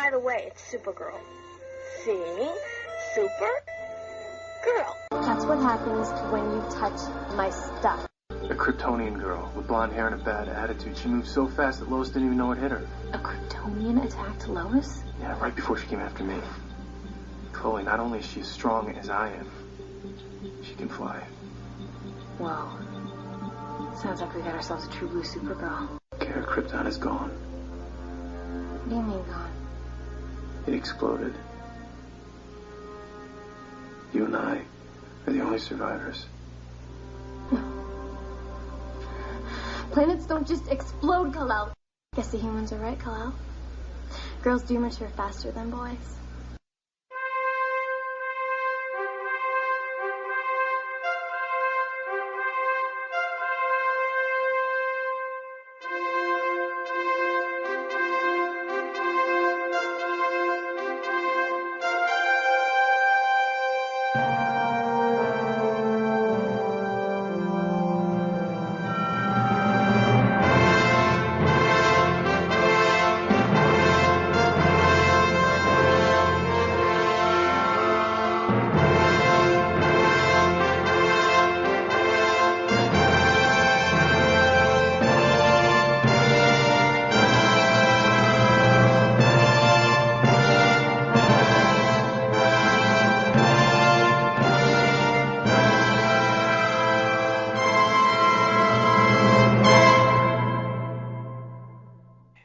By the way, it's Supergirl. See? Supergirl. That's what happens when you touch my stuff. A Kryptonian girl with blonde hair and a bad attitude. She moved so fast that Lois didn't even know it hit her. A Kryptonian attacked Lois? Yeah, right before she came after me. Chloe, not only is she as strong as I am, she can fly. Whoa. Sounds like we got ourselves a true blue Supergirl. Kara, Krypton is gone. What do you mean gone? It exploded. You and I are the only survivors. Planets don't just explode, Kral. Guess the humans are right, Kral. Girls do mature faster than boys.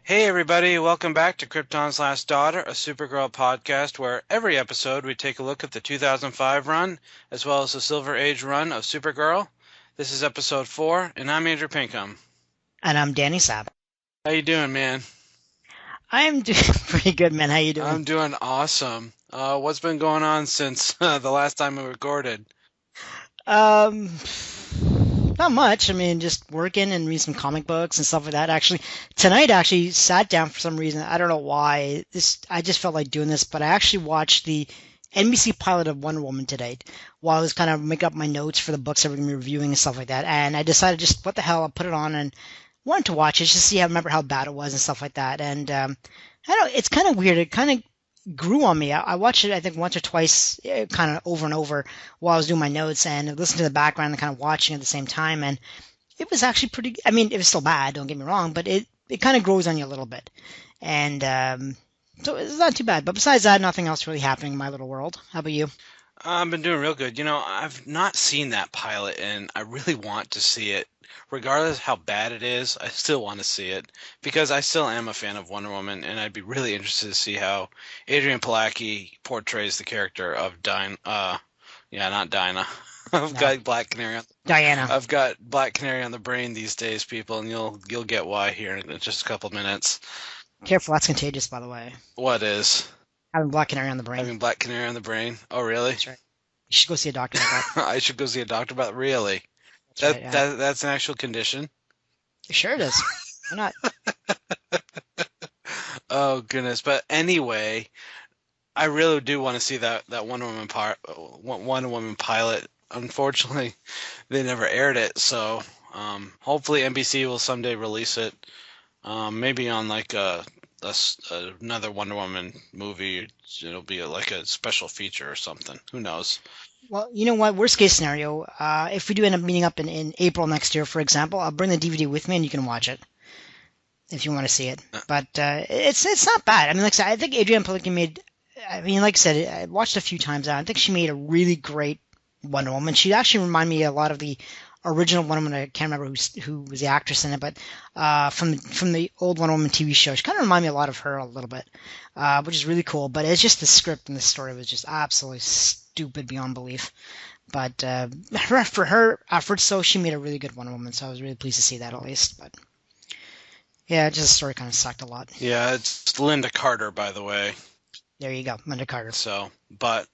Hey everybody, welcome back to Krypton's Last Daughter, a Supergirl podcast where every episode we take a look at the 2005 run as well as the Silver Age run of Supergirl. This is episode 4, and I'm Andrew Pinkham. And I'm Danny Sapp. How you doing, man? I'm doing pretty good, man. How you doing? I'm doing awesome. What's been going on since the last time we recorded? Not much. I mean, just working and reading some comic books and stuff like that. Actually, tonight I actually sat down for some reason. I don't know why. I just felt like doing this, but I actually watched the NBC pilot of Wonder Woman today while I was kind of making up my notes for the books I was going to be reviewing and stuff like that. And I decided just, what the hell, I'll put it on and wanted to watch it just to remember how bad it was and stuff like that. And I don't know, it's kind of weird. It kind of grew on me. I watched it, I think, once or twice, kind of over and over while I was doing my notes and listening to the background and kind of watching at the same time. And it was actually pretty, I mean, it was still bad, don't get me wrong, but it kind of grows on you a little bit. And so it's not too bad. But besides that, nothing else really happening in my little world. How about you? I've been doing real good. You know, I've not seen that pilot, and I really want to see it. Regardless of how bad it is, I still want to see it because I still am a fan of Wonder Woman, and I'd be really interested to see how Adrian Palacki portrays the character of not Dinah. Got Black Canary. Diana. I've got Black Canary on the brain these days, people, and you'll get why here in just a couple minutes. Careful, that's contagious, by the way. What is? Having Black Canary on the brain. Having Black Canary on the brain? Oh, really? That's right. You should go see a doctor about that. I should go see a doctor about it? Really? That's right, yeah. That's an actual condition? Sure it is. Why not? Oh, goodness. But anyway, I really do want to see that Wonder Woman pilot. Unfortunately, they never aired it, so hopefully NBC will someday release it. Maybe on like another Wonder Woman movie. It'll be like a special feature or something. Who knows? Well, you know what? Worst case scenario, if we do end up meeting up in April next year, for example, I'll bring the DVD with me and you can watch it if you want to see it. But it's not bad. I mean, like I said, I think Adrienne Palicki made. I mean, like I said, I watched it a few times now. I think she made a really great Wonder Woman. She actually reminded me a lot of the original Wonder Woman. I can't remember who was the actress in it, but from the old Wonder Woman TV show, she kind of reminded me a lot of her a little bit, which is really cool. But it's just the script and the story was just absolutely stupid beyond belief. But for her efforts, so she made a really good Wonder Woman. So I was really pleased to see that at least. But yeah, just the story kind of sucked a lot. Yeah, it's Linda Carter, by the way. There you go, Linda Carter. So, but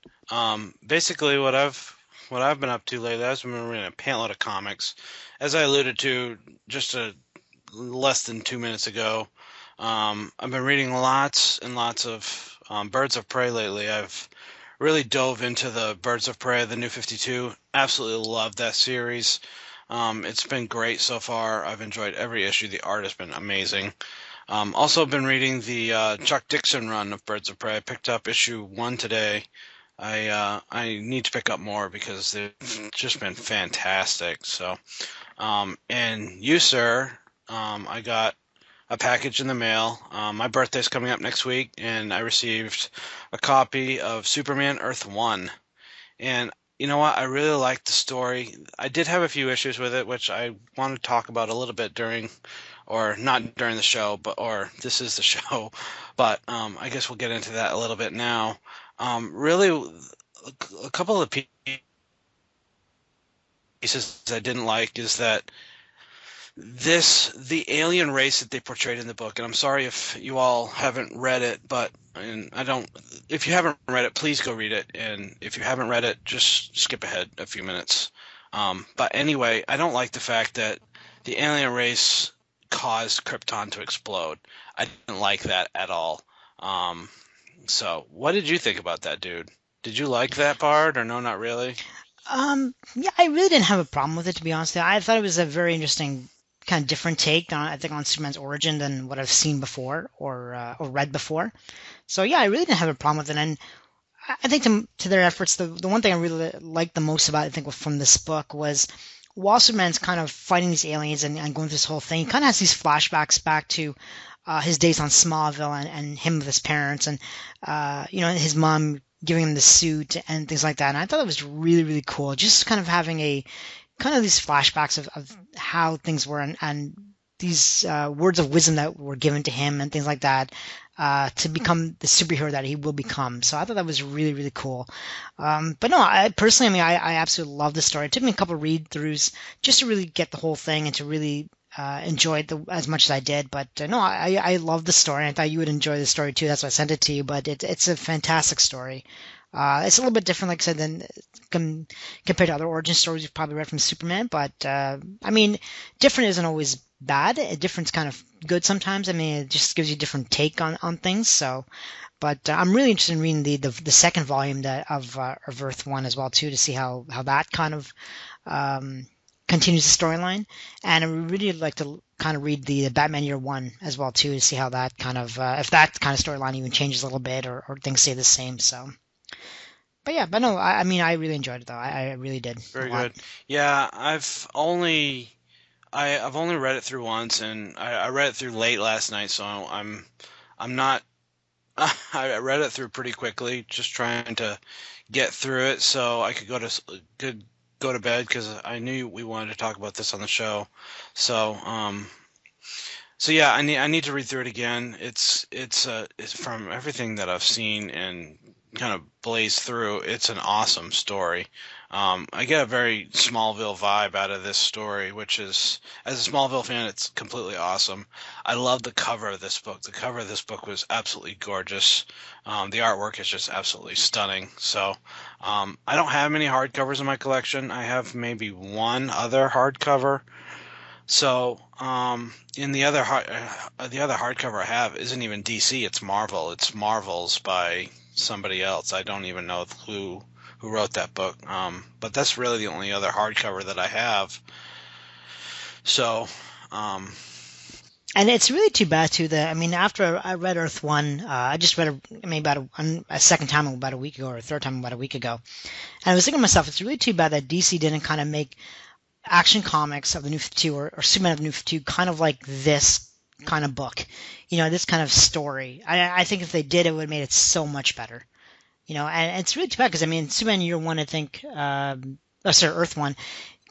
basically what I've been up to lately, I've been reading a pantload of comics. As I alluded to just less than 2 minutes ago, I've been reading lots and lots of Birds of Prey lately. I've really dove into the Birds of Prey, the New 52. Absolutely love that series. It's been great so far. I've enjoyed every issue. The art has been amazing. Also been reading the Chuck Dixon run of Birds of Prey. I picked up issue 1 today. I need to pick up more because they've just been fantastic. So, and you, sir, I got a package in the mail. My birthday's coming up next week, and I received a copy of Superman Earth 1. And you know what? I really liked the story. I did have a few issues with it, which I want to talk about a little bit during, or not during the show, or this is the show, but I guess we'll get into that a little bit now. Really, a couple of pieces I didn't like is that the alien race that they portrayed in the book, and I'm sorry if you all haven't read it, if you haven't read it, please go read it, and if you haven't read it, just skip ahead a few minutes. But anyway, I don't like the fact that the alien race caused Krypton to explode. I didn't like that at all. So what did you think about that, dude? Did you like that part, or no, not really? Yeah, I really didn't have a problem with it, to be honest. I thought it was a very interesting, kind of different take on, I think, on Superman's origin than what I've seen before or read before. So yeah, I really didn't have a problem with it. And I think to their efforts, the one thing I really liked the most about it, I think, from this book was while Superman's kind of fighting these aliens and going through this whole thing, he kind of has these flashbacks back to his days on Smallville and him with his parents and his mom giving him the suit and things like that. And I thought it was really, really cool. Just kind of having these flashbacks of how things were and these words of wisdom that were given to him and things like that to become the superhero that he will become. So I thought that was really, really cool. But no, I absolutely love the story. It took me a couple of read-throughs just to really get the whole thing and to really enjoy it as much as I did. But no, I love the story. I thought you would enjoy the story too. That's why I sent it to you. But it's a fantastic story. It's a little bit different, like I said, than compared to other origin stories you've probably read from Superman. But different isn't always bad. Different's kind of good sometimes. I mean, it just gives you a different take on things. So, but I'm really interested in reading the second volume of Earth 1 as well too, to see how that kind of continues the storyline. And I would really like to kind of read the Batman Year 1 as well too, to see how that kind of if that kind of storyline even changes a little bit or things stay the same. So. But no, I really enjoyed it though. I really did. Very good. Yeah, I've only read it through once, and I read it through late last night, so I'm not. I read it through pretty quickly, just trying to get through it so I could go to bed because I knew we wanted to talk about this on the show. So yeah, I need to read through it again. It's from everything that I've seen and kind of blaze through. It's an awesome story. I get a very Smallville vibe out of this story, which is, as a Smallville fan, it's completely awesome. I love the cover of this book. The cover of this book was absolutely gorgeous. The artwork is just absolutely stunning. So I don't have many hardcovers in my collection. I have maybe one other hardcover. So in the other hardcover I have isn't even DC. It's Marvel. It's Marvels by somebody else. I don't even know who wrote that book. But that's really the only other hardcover that I have. So, and it's really too bad too that after I read Earth 1, I just read a second time about a week ago or a third time about a week ago, and I was thinking to myself, it's really too bad that DC didn't kind of make Action Comics of the New 52 or Superman of the New 52 kind of like this kind of book, this kind of story. I think if they did, it would have made it so much better, and it's really too bad because Superman Year 1, I think, Earth 1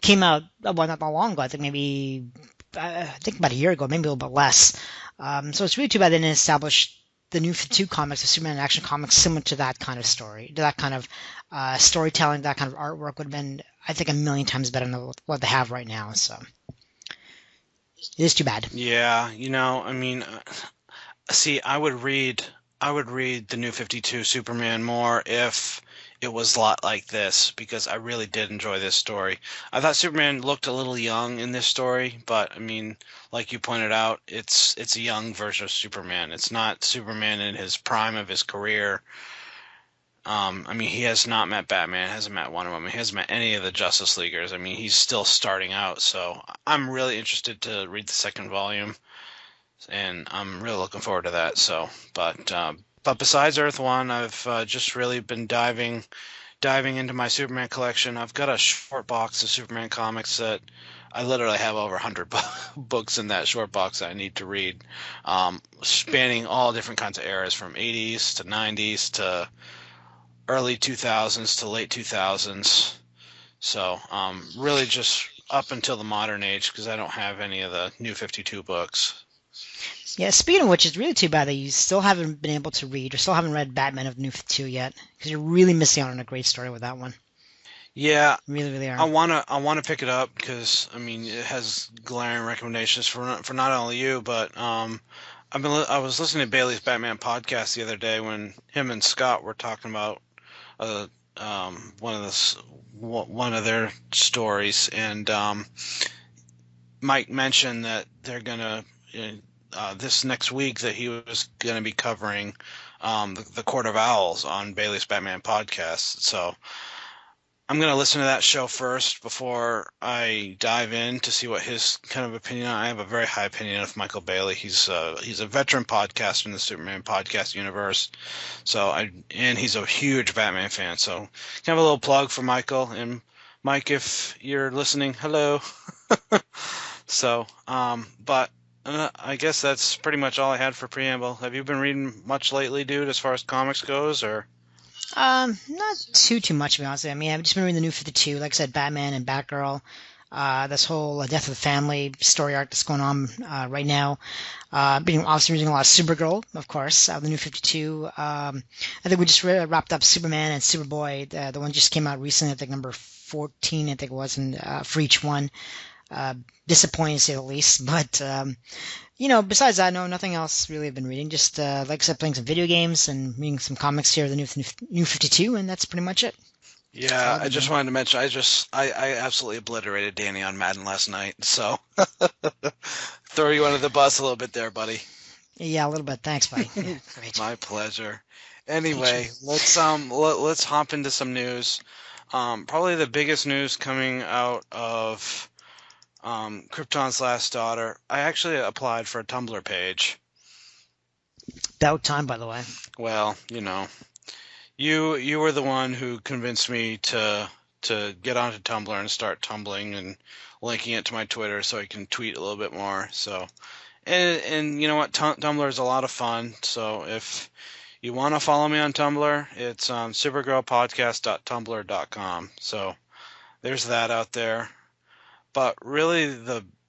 came out not that long ago. I think about a year ago, maybe a little bit less. So it's really too bad they didn't establish the New 52 comics, the Superman Action Comics, similar to that kind of story, to that kind of storytelling, that kind of artwork would have been, I think, a million times better than what they have right now. So it is too bad. Yeah, see, I would read the New 52 Superman more if it was a lot like this, because I really did enjoy this story. I thought Superman looked a little young in this story, but like you pointed out, it's a young version of Superman. It's not Superman in his prime of his career. He has not met Batman, hasn't met Wonder Woman, he hasn't met any of the Justice Leaguers. He's still starting out, so I'm really interested to read the second volume. and I'm really looking forward to that. So, but besides Earth One, I've just really been diving into my Superman collection. I've got a short box of Superman comics that I literally have over 100 books in that short box that I need to read, spanning all different kinds of eras, from 80s to 90s to early 2000s to late 2000s. So really just up until the modern age, because I don't have any of the New 52 books. Yeah, speaking of which, it's really too bad that you still haven't been able to read or still haven't read Batman of the New 52 yet, because you're really missing out on a great story with that one. Yeah, You really, really are. I wanna pick it up because I mean it has glaring recommendations for not only you, but I was listening to Bailey's Batman podcast the other day when him and Scott were talking about one of their stories, and Mike mentioned that they're gonna this next week that he was gonna be covering the Court of Owls on Bailey's Batman podcast. So I'm going to listen to that show first before I dive in to see what his kind of opinion. I have a very high opinion of Michael Bailey. He's a veteran podcaster in the Superman podcast universe. And he's a huge Batman fan. So kind of a little plug for Michael. And Mike, if you're listening, hello. So, but I guess that's pretty much all I had for preamble. Have you been reading much lately, dude, as far as comics goes, or? Not too much, to be honest. I mean, I've just been reading the New 52, like I said, Batman and Batgirl. This whole Death of the Family story arc that's going on right now. Been obviously reading a lot of Supergirl, of course, the New 52. I think we just wrapped up Superman and Superboy. The one just came out recently, I think number 14, I think it was, for each one. Disappointing to say the least, but besides that, no, nothing else really I've been reading. Just like I said, playing some video games and reading some comics here, the New 52, and that's pretty much it. Yeah, I just wanted to mention, I absolutely obliterated Danny on Madden last night, so throw you under the bus a little bit there, buddy. Yeah, a little bit. Thanks, buddy. Yeah, great. My pleasure. Anyway, let's hop into some news. Probably the biggest news coming out of Krypton's Last Daughter. I actually applied for a Tumblr page. About time, by the way. Well, you were the one who convinced me to get onto Tumblr and start tumbling and linking it to my Twitter so I can tweet a little bit more. So, and you know what? Tumblr is a lot of fun. So if you want to follow me on Tumblr, it's supergirlpodcast.tumblr.com. So there's that out there. But really,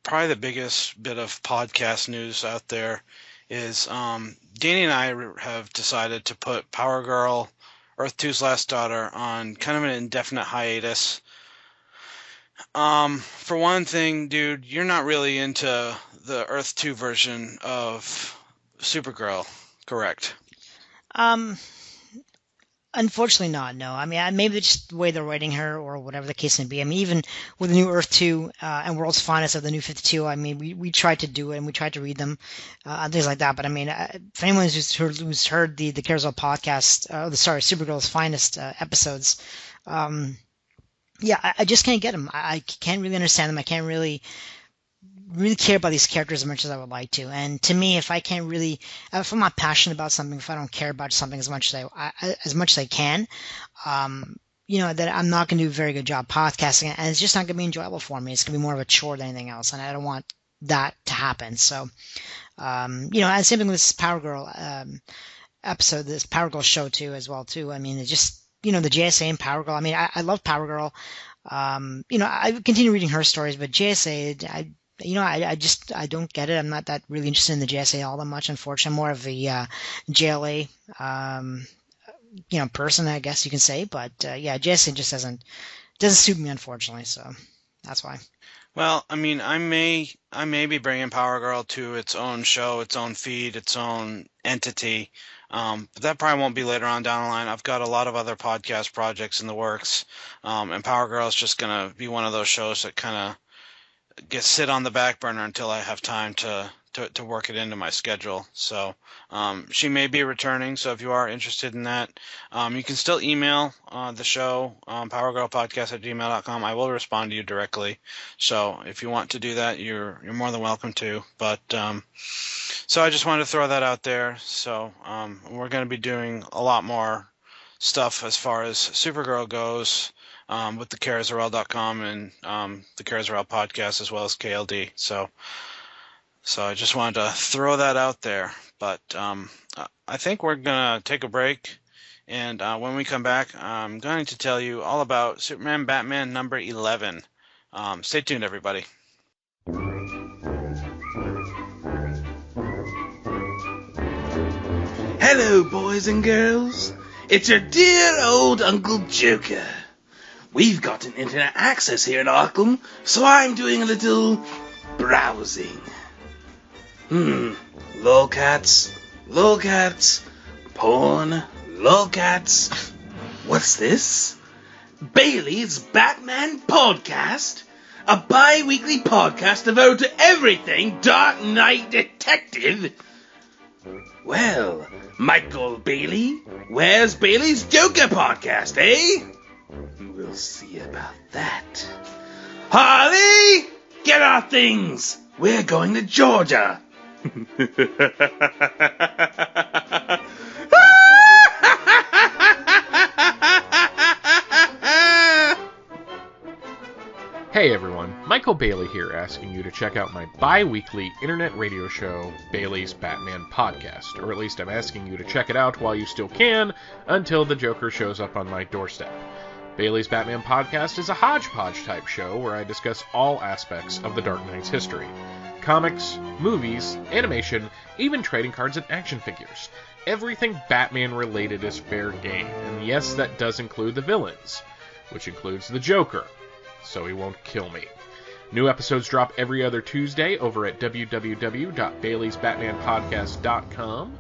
probably the biggest bit of podcast news out there is Danny and I have decided to put Power Girl, Earth 2's Last Daughter, on kind of an indefinite hiatus. For one thing, dude, you're not really into the Earth 2 version of Supergirl, correct? Unfortunately not, no. I mean, maybe it's just the way they're writing her or whatever the case may be. I mean, even with the new Earth 2 and World's Finest of the New 52, I mean, we tried to do it and we tried to read them and things like that. But I mean, for anyone who's heard the Kara Zor-El Podcast, Supergirl's Finest episodes, I just can't get them. I can't really understand them. I can't really care about these characters as much as I would like to. And to me, if I can't really, if I'm not passionate about something, if I don't care about something as much as I can, that I'm not going to do a very good job podcasting, and it's just not going to be enjoyable for me. It's going to be more of a chore than anything else, and I don't want that to happen. So, and same thing with this Power Girl episode, this Power Girl show too, as well too. I mean, it's just, the JSA and Power Girl. I mean, I love Power Girl. I continue reading her stories, but JSA, I don't get it. I'm not that really interested in the JSA all that much, unfortunately. I'm more of a JLA, person, I guess you can say. But JSA just doesn't suit me, unfortunately. So that's why. Well, I mean, I may be bringing Power Girl to its own show, its own feed, its own entity. But that probably won't be later on down the line. I've got a lot of other podcast projects in the works, and Power Girl is just going to be one of those shows that kind of sit on the back burner until I have time to to work it into my schedule. So she may be returning. So if you are interested in that, you can still email the show, powergirlpodcast@gmail.com. I will respond to you directly. So if you want to do that, you're more than welcome to. But so I just wanted to throw that out there. So we're going to be doing a lot more stuff as far as Supergirl goes with the KaraZor-El.com and the Kara Zor-El Podcast, as well as KLD. So I just wanted to throw that out there. But I think we're going to take a break. And when we come back, I'm going to tell you all about Superman Batman number 11. Stay tuned, everybody. Hello, boys and girls. It's your dear old Uncle Joker. We've got an internet access here in Arkham, so I'm doing a little browsing. Lolcats, porn, lolcats. What's this? Bailey's Batman Podcast? A bi-weekly podcast devoted to everything Dark Knight Detective? Well, Michael Bailey, where's Bailey's Joker Podcast, eh? We'll see about that. Harley, get our things. We're going to Georgia. Hey everyone, Michael Bailey here, asking you to check out my bi-weekly internet radio show, Bailey's Batman Podcast. Or at least I'm asking you to check it out while you still can, until the Joker shows up on my doorstep. Bailey's Batman Podcast is a hodgepodge type show where I discuss all aspects of the Dark Knight's history. Comics, movies, animation, even trading cards and action figures. Everything Batman related is fair game, and yes, that does include the villains, which includes the Joker, so he won't kill me. New episodes drop every other Tuesday over at www.baileysbatmanpodcast.com.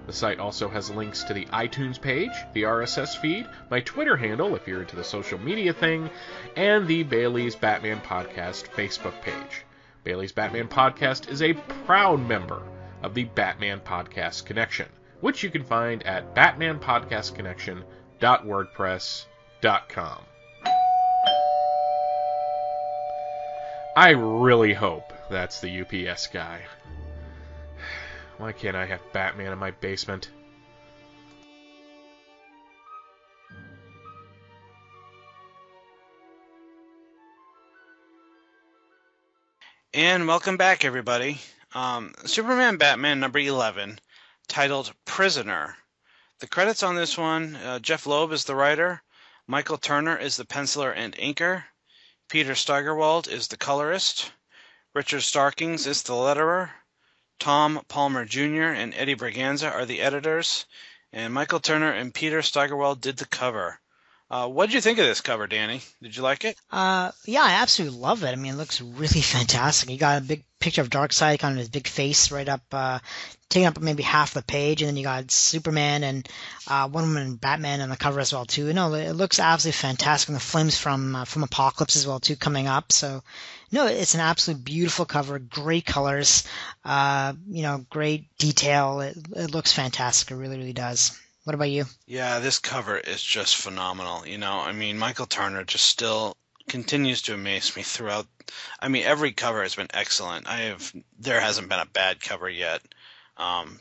The site also has links to the iTunes page, the RSS feed, my Twitter handle if you're into the social media thing, and the Bailey's Batman Podcast Facebook page. Bailey's Batman Podcast is a proud member of the Batman Podcast Connection, which you can find at batmanpodcastconnection.wordpress.com. I really hope that's the UPS guy. Why can't I have Batman in my basement? And welcome back, everybody. Superman Batman number 11, titled Prisoner. The credits on this one, Jeff Loeb is the writer, Michael Turner is the penciler and inker, Peter Steigerwald is the colorist, Richard Starkings is the letterer, Tom Palmer Jr. and Eddie Braganza are the editors, and Michael Turner and Peter Steigerwald did the cover. What did you think of this cover, Danny? Did you like it? Yeah, I absolutely love it. I mean, it looks really fantastic. You got a big picture of Darkseid, kind of his big face right up, taking up maybe half the page, and then you got Superman and Wonder Woman and Batman on the cover as well too. No, it looks absolutely fantastic, and the flames from Apocalypse as well too coming up. So, no, it's an absolute beautiful cover, great colors, great detail. It looks fantastic. It really, really does. What about you? Yeah, this cover is just phenomenal. I mean, Michael Turner just still continues to amaze me throughout. I mean, every cover has been excellent. There hasn't been a bad cover yet. And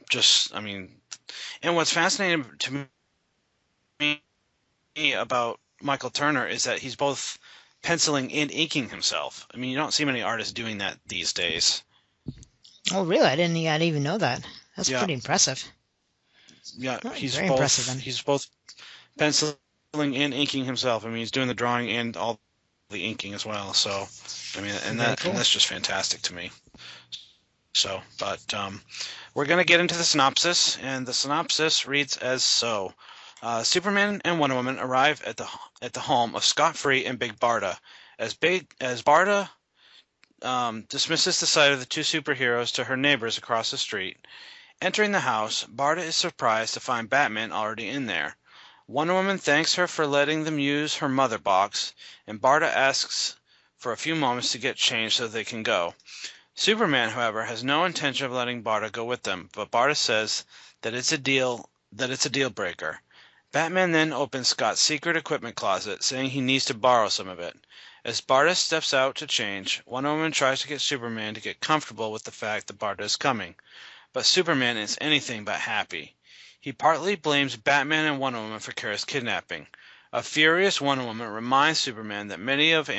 what's fascinating to me about Michael Turner is that he's both penciling and inking himself. I mean, you don't see many artists doing that these days. Oh, really? I didn't even know that. That's pretty impressive. Yeah, he's very impressive, then. He's both penciling and inking himself. I mean, he's doing the drawing and all the inking as well. So, I mean, and that's just fantastic to me. So, but we're going to get into the synopsis, and the synopsis reads as so. Superman and Wonder Woman arrive at the home of Scott Free and Big Barda. As Barda dismisses the sight of the two superheroes to her neighbors across the street. Entering the house, Barda is surprised to find Batman already in there. Wonder Woman thanks her for letting them use her mother box, and Barda asks for a few moments to get changed so they can go. Superman, however, has no intention of letting Barda go with them, but Barda says that it's a deal breaker. Batman then opens Scott's secret equipment closet, saying he needs to borrow some of it. As Barda steps out to change, Wonder Woman tries to get Superman to get comfortable with the fact that Barda is coming, but Superman is anything but happy. He partly blames Batman and Wonder Woman for Kara's kidnapping. A furious Wonder Woman reminds Superman that many of the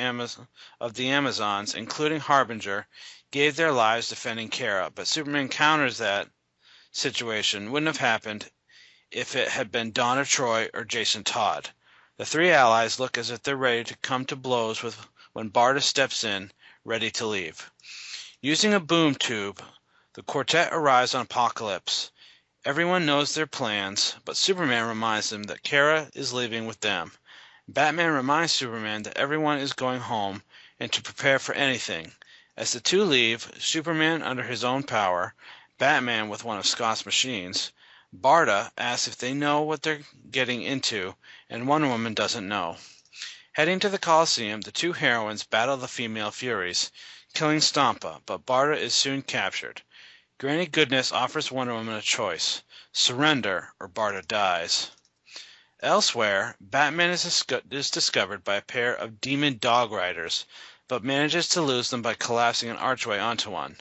Amazons, including Harbinger, gave their lives defending Kara, but Superman counters that situation wouldn't have happened if it had been Donna Troy or Jason Todd. The three allies look as if they're ready to come to blows when Barda steps in, ready to leave. Using a boom tube, the quartet arrives on Apokolips. Everyone knows their plans, but Superman reminds them that Kara is leaving with them. Batman reminds Superman that everyone is going home and to prepare for anything. As the two leave, Superman under his own power, Batman with one of Scott's machines, Barda asks if they know what they're getting into, and Wonder Woman doesn't know. Heading to the Coliseum, the two heroines battle the female Furies, killing Stampa, but Barda is soon captured. Granny Goodness offers Wonder Woman a choice: surrender or Barda dies. Elsewhere, Batman is discovered by a pair of demon dog riders, but manages to lose them by collapsing an archway onto one.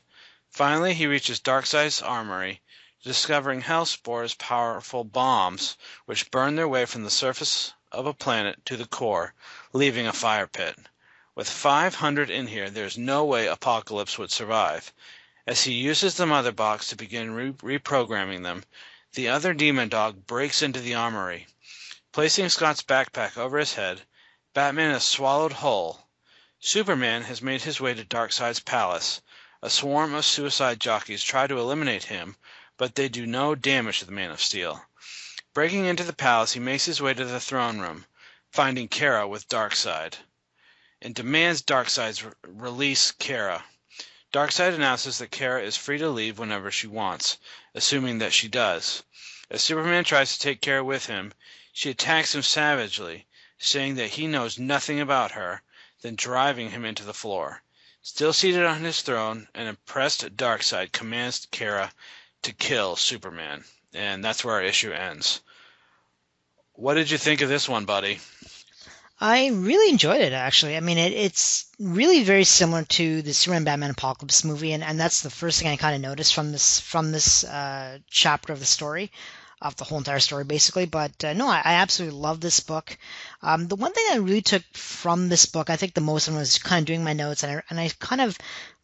Finally, he reaches Darkseid's armory, discovering Hellspor's powerful bombs, which burn their way from the surface of a planet to the core, leaving a fire pit. With 500 in here, there's no way Apokolips would survive. As he uses the mother box to begin reprogramming them, the other demon dog breaks into the armory. Placing Scott's backpack over his head, Batman is swallowed whole. Superman has made his way to Darkseid's palace. A swarm of suicide jockeys try to eliminate him, but they do no damage to the Man of Steel. Breaking into the palace, he makes his way to the throne room, finding Kara with Darkseid, and demands Darkseid's release Kara. Darkseid announces that Kara is free to leave whenever she wants, assuming that she does. As Superman tries to take Kara with him, she attacks him savagely, saying that he knows nothing about her, then driving him into the floor. Still seated on his throne, an impressed Darkseid commands Kara to kill Superman. And that's where our issue ends. What did you think of this one, buddy? I really enjoyed it, actually. I mean, it's really very similar to the Superman Batman Apocalypse movie, and that's the first thing I kind of noticed from this chapter of the story, of the whole entire story, basically. But no, I absolutely love this book. The one thing I really took from this book, I think the most of it was kind of doing my notes, and I kind of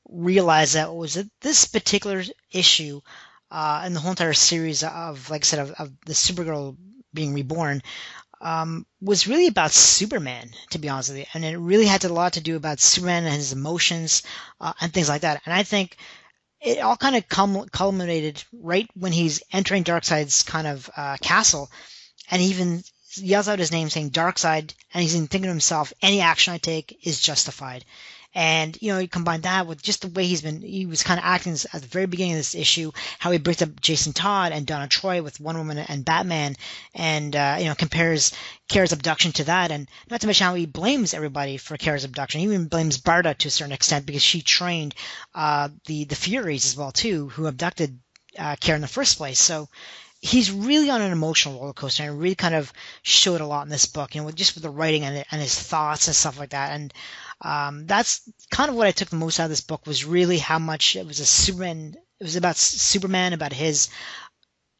realized that was that this particular issue and the whole entire series of, like I said, of the Supergirl being reborn, was really about Superman, to be honest with you. And it really had a lot to do about Superman and his emotions and things like that. And I think it all kind of culminated right when he's entering Darkseid's kind of castle, and he even yells out his name saying Darkseid, and he's even thinking to himself, any action I take is justified. And, you know, you combine that with just the way he was kind of acting at the very beginning of this issue, how he brings up Jason Todd and Donna Troy with Wonder Woman and Batman, and, compares Kara's abduction to that, and not to mention how he blames everybody for Kara's abduction. He even blames Barda to a certain extent because she trained the Furies as well, too, who abducted Kara in the first place. So he's really on an emotional roller coaster, and it really kind of showed a lot in this book, with the writing and his thoughts and stuff like that. And that's kind of what I took the most out of this book, was really how much it was about Superman, about his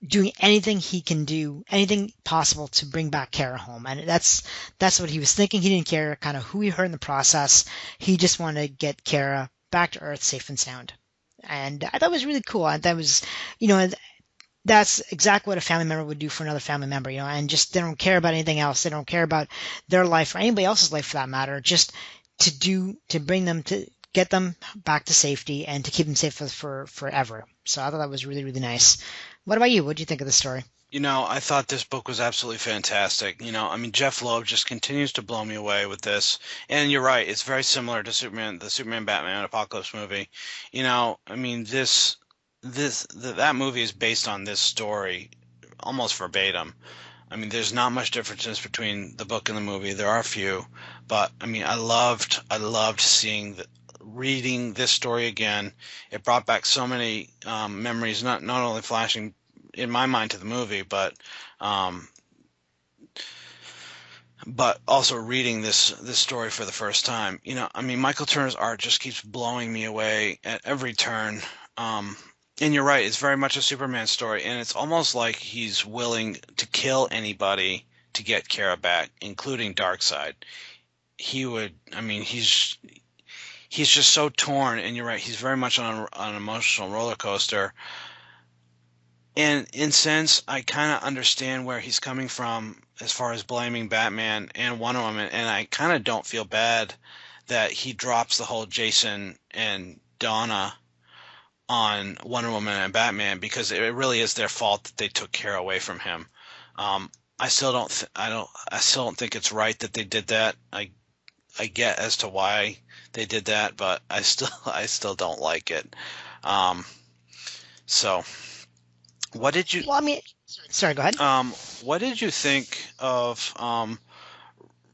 doing anything he can do, anything possible to bring back Kara home. And that's what he was thinking. He didn't care kind of who he hurt in the process. He just wanted to get Kara back to Earth safe and sound. And I thought it was really cool. I thought it was, that's exactly what a family member would do for another family member, and just they don't care about anything else. They don't care about their life or anybody else's life for that matter, just to bring them, to get them back to safety and to keep them safe for forever. So I thought that was really, really nice. What about you? What did you think of the story? I thought this book was absolutely fantastic. Jeff Loeb just continues to blow me away with this. And you're right, it's very similar to the Superman Batman Apocalypse movie. That movie is based on this story almost verbatim. There's not much differences between the book and the movie. There are a few, but I loved seeing reading this story again, it brought back so many memories, not only flashing in my mind to the movie, but also reading this story for the first time. I mean, Michael Turner's art just keeps blowing me away at every turn. And you're right, it's very much a Superman story, and it's almost like he's willing to kill anybody to get Kara back, including Darkseid. He's just so torn, and you're right, he's very much on an emotional roller coaster. And in a sense, I kind of understand where he's coming from as far as blaming Batman and Wonder Woman, and I kind of don't feel bad that he drops the whole Jason and Donna on Wonder Woman and Batman, because it really is their fault that they took Kara away from him. I still don't think it's right that they did that. I get as to why they did that, but I still don't like it. So what did you? Well, I mean, sorry, go ahead. What did you think of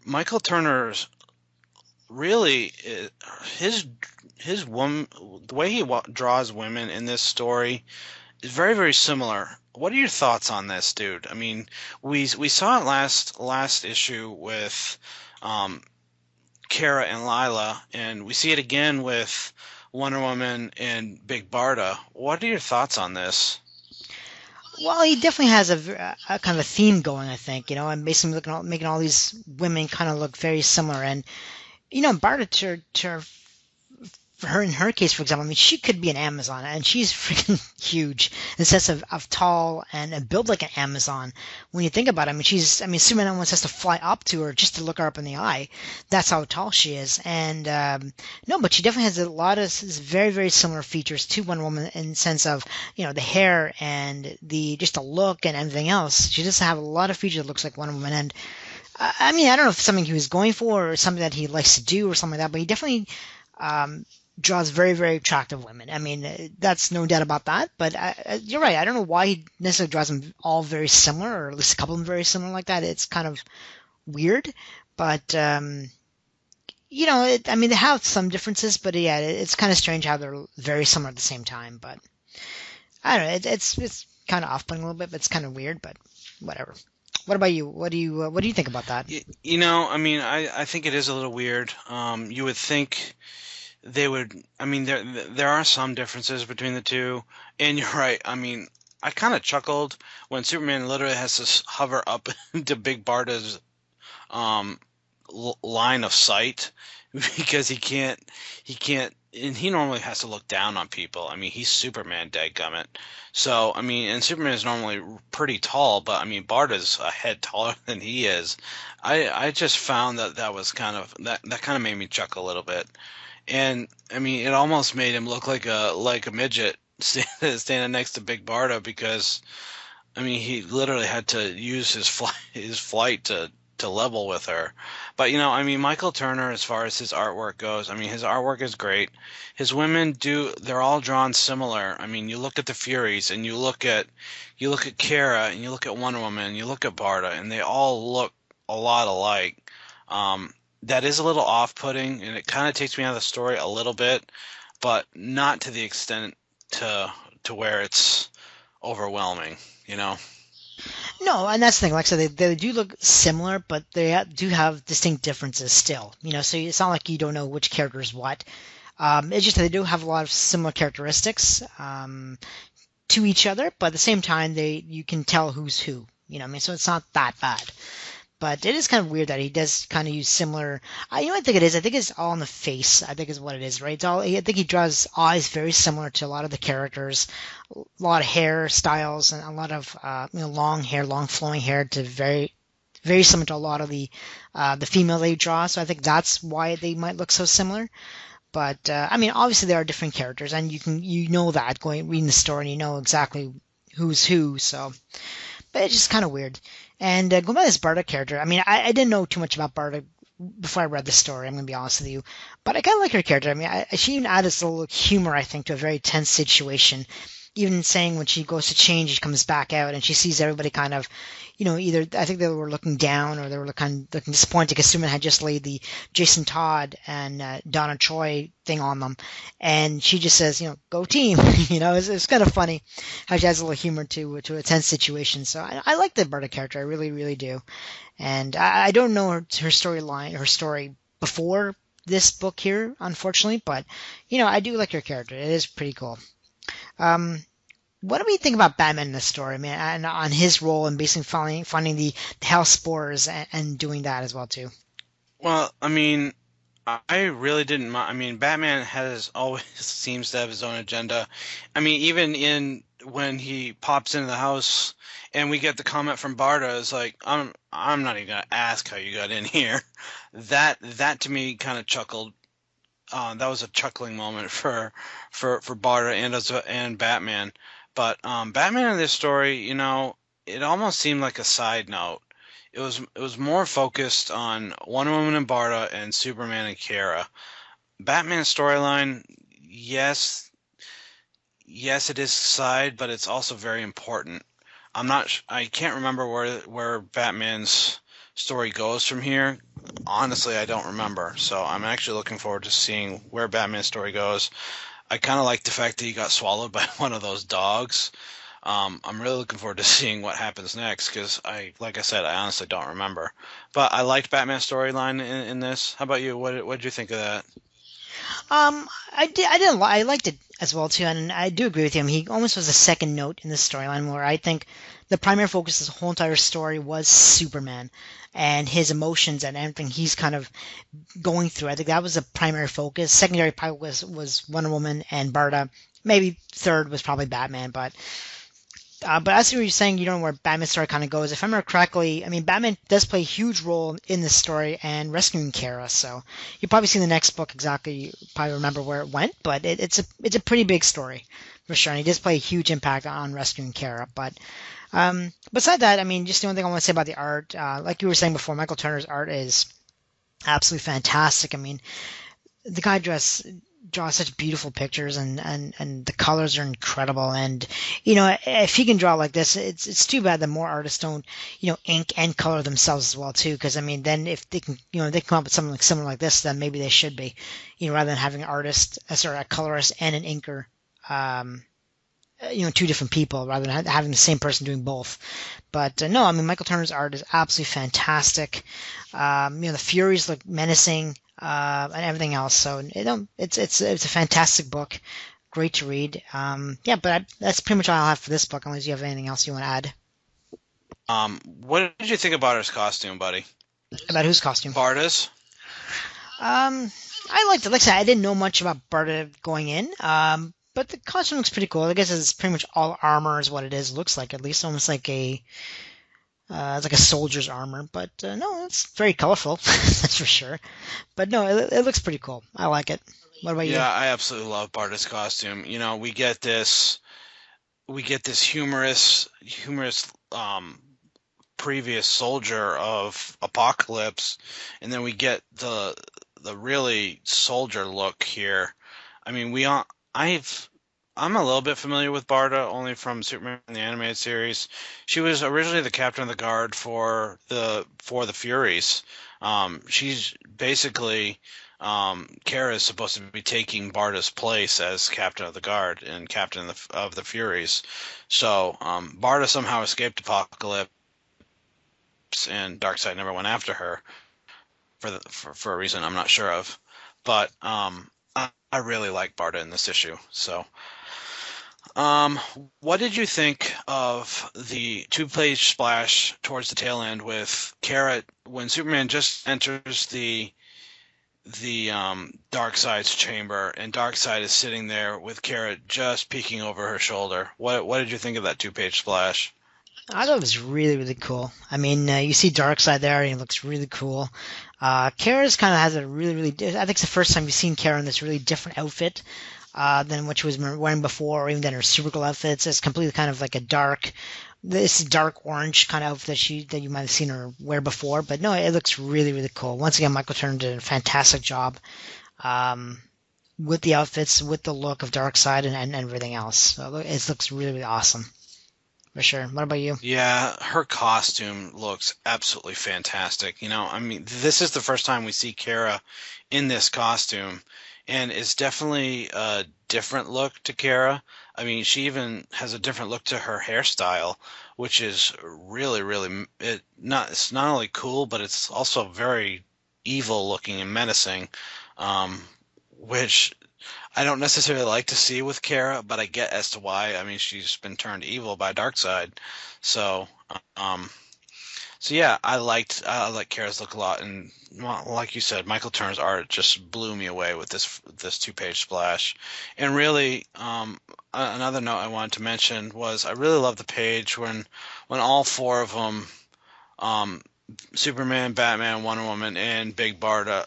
Michael Turner's? Really, his woman, the way he draws women in this story is very, very similar. What are your thoughts on this, dude? I mean, we saw it last issue with Kara and Lila, and we see it again with Wonder Woman and Big Barda. What are your thoughts on this? Well, he definitely has a kind of a theme going, I think, and basically making all these women kind of look very similar. And Barda, in her case, for example, I mean, she could be an Amazon, and she's freaking huge in the sense of tall and built like an Amazon. When you think about it, Superman almost has to fly up to her just to look her up in the eye. That's how tall she is. And but she definitely has a lot of very, very similar features to Wonder Woman in the sense of, the hair and just the look and everything else. She does have a lot of features that looks like Wonder Woman. And I don't know if it's something he was going for or something that he likes to do or something like that, but he definitely draws very, very attractive women. I mean, that's no doubt about that. But you're right. I don't know why he necessarily draws them all very similar, or at least a couple of them very similar like that. It's kind of weird. But, they have some differences. But, yeah, it's kind of strange how they're very similar at the same time. But, I don't know. It's kind of off-putting a little bit, but it's kind of weird. But whatever. What about you? What do you think about that? I think it is a little weird. You would think they would. I mean, there are some differences between the two, and you're right. I mean, I kind of chuckled when Superman literally has to hover up into Big Barda's line of sight because he can't, and he normally has to look down on people. I mean, he's Superman, dadgummit. So, I mean, and Superman is normally pretty tall, but I mean, Barda's a head taller than he is. I just found that was kind of that kind of made me chuckle a little bit. And I mean, it almost made him look like a midget standing next to Big Barda, because I mean, he literally had to use his flight to level with her. But Michael Turner, as far as his artwork goes, I mean, his artwork is great. His women they're all drawn similar. I mean, you look at the Furies, and you look at Kara, and you look at Wonder Woman, and you look at Barda, and they all look a lot alike. That is a little off-putting, and it kind of takes me out of the story a little bit, but not to the extent to where it's overwhelming, No, and that's the thing. Like I said, they do look similar, but they do have distinct differences still. So it's not like you don't know which character is what. It's just that they do have a lot of similar characteristics to each other, but at the same time, you can tell who's who. So it's not that bad. But it is kind of weird that he does kind of use similar. I think it is. I think it's all in the face. I think is what it is, right? I think he draws eyes very similar to a lot of the characters, a lot of hair styles, and a lot of long hair, long flowing hair, to very, very similar to a lot of the female they draw. So I think that's why they might look so similar. But obviously there are different characters, and you know that reading the story, and you know exactly who's who. So, but it's just kind of weird. And going by this Barda character, I didn't know too much about Barda before I read the story, I'm going to be honest with you. But I kind of like her character. She even added this little humor, I think, to a very tense situation. even saying when she goes to change, she comes back out and she sees everybody kind of, either I think they were looking down or they were looking disappointed because Superman had just laid the Jason Todd and Donna Troy thing on them, and she just says, "Go team." It's kind of funny how she has a little humor to a tense situation. So I like the Berta character, I really, really do, and I don't know her story before this book here, unfortunately, but I do like her character. It is pretty cool. What do we think about Batman in this story, man, and on his role in basically finding the health spores and doing that as well too? Well, I mean, I really didn't mind. I mean, Batman always seems to have his own agenda. I mean, even when he pops into the house and we get the comment from Barda, it's like, I'm not even gonna ask how you got in here. That to me kind of chuckled. That was a chuckling moment for Barda and Batman. But Batman in this story, it almost seemed like a side note. It was more focused on Wonder Woman and Barda and Superman and Kara. Batman's storyline, yes, it is side, but it's also very important. I can't remember where Batman's story goes from here. Honestly, I don't remember. So I'm actually looking forward to seeing where Batman's story goes. I kind of like the fact that he got swallowed by one of those dogs. I'm really looking forward to seeing what happens next because, like I said, I honestly don't remember. But I liked Batman's storyline in this. How about you? What did you think of that? I liked it as well too, and I do agree with him. He almost was a second note in the storyline where I think the primary focus of the whole entire story was Superman and his emotions and everything he's kind of going through. I think that was the primary focus. Secondary focus was Wonder Woman and Barda. Maybe third was probably Batman, but as you were saying, you don't know where Batman's story kind of goes. If I remember correctly, I mean, Batman does play a huge role in this story and rescuing Kara. So you'll probably see in the next book exactly. You probably remember where it went, but it's a pretty big story for sure. And he does play a huge impact on rescuing Kara. But beside that, I mean, just the only thing I want to say about the art, like you were saying before, Michael Turner's art is absolutely fantastic. I mean, the guy draws such beautiful pictures and the colors are incredible, and if he can draw like this, it's too bad that more artists don't ink and color themselves as well too, because I mean then if they can they come up with something like similar like this, then maybe they should be rather than having a colorist and an inker, two different people rather than having the same person doing both. But no, I mean Michael Turner's art is absolutely fantastic. The Furies look menacing. And everything else. So it's a fantastic book, great to read. But that's pretty much all I'll have for this book, unless you have anything else you want to add. What did you think about Barda's costume, buddy? About whose costume? Barda's. I liked it. Like I said, I didn't know much about Barda going in. But the costume looks pretty cool. I guess it's pretty much all armor is what it is. Looks like, at least almost like it's like a soldier's armor, but no, it's very colorful, that's for sure. But no, it looks pretty cool. I like it. What about you? Yeah, I absolutely love Barda's costume. We get this humorous previous soldier of Apocalypse, and then we get the really soldier look here. I mean, I'm a little bit familiar with Barda only from Superman the animated series. She was originally the captain of the guard for the Furies. She's basically Kara is supposed to be taking Barda's place as captain of the guard and captain of the Furies. So Barda somehow escaped Apocalypse, and Darkseid never went after her for a reason I'm not sure of. But I really like Barda in this issue. So. What did you think of the two-page splash towards the tail end with Kara when Superman just enters the Darkseid's chamber and Darkseid is sitting there with Kara just peeking over her shoulder? What did you think of that two-page splash? I thought it was really, really cool. I mean, you see Darkseid there and he looks really cool. Kara's kind of has a really, really. I think it's the first time you've seen Kara in this really different outfit. Than what she was wearing before, or even than her Supergirl outfits. It's completely kind of like this dark orange kind of outfit that you might have seen her wear before. But no, it looks really, really cool. Once again, Michael Turner did a fantastic job. with the outfits, with the look of Darkseid and everything else. So it looks really, really awesome. For sure. What about you? Yeah, her costume looks absolutely fantastic. I mean, this is the first time we see Kara in this costume, and it's definitely a different look to Kara. I mean, she even has a different look to her hairstyle, which is really, really it's not only cool, but it's also very evil looking and menacing, which I don't necessarily like to see with Kara, but I get as to why. I mean, she's been turned evil by Darkseid, so yeah, I like Kara's look a lot, and well, like you said, Michael Turner's art just blew me away with this 2-page splash. And really, another note I wanted to mention was I really love the page when all four of them, Superman, Batman, Wonder Woman, and Big Barda,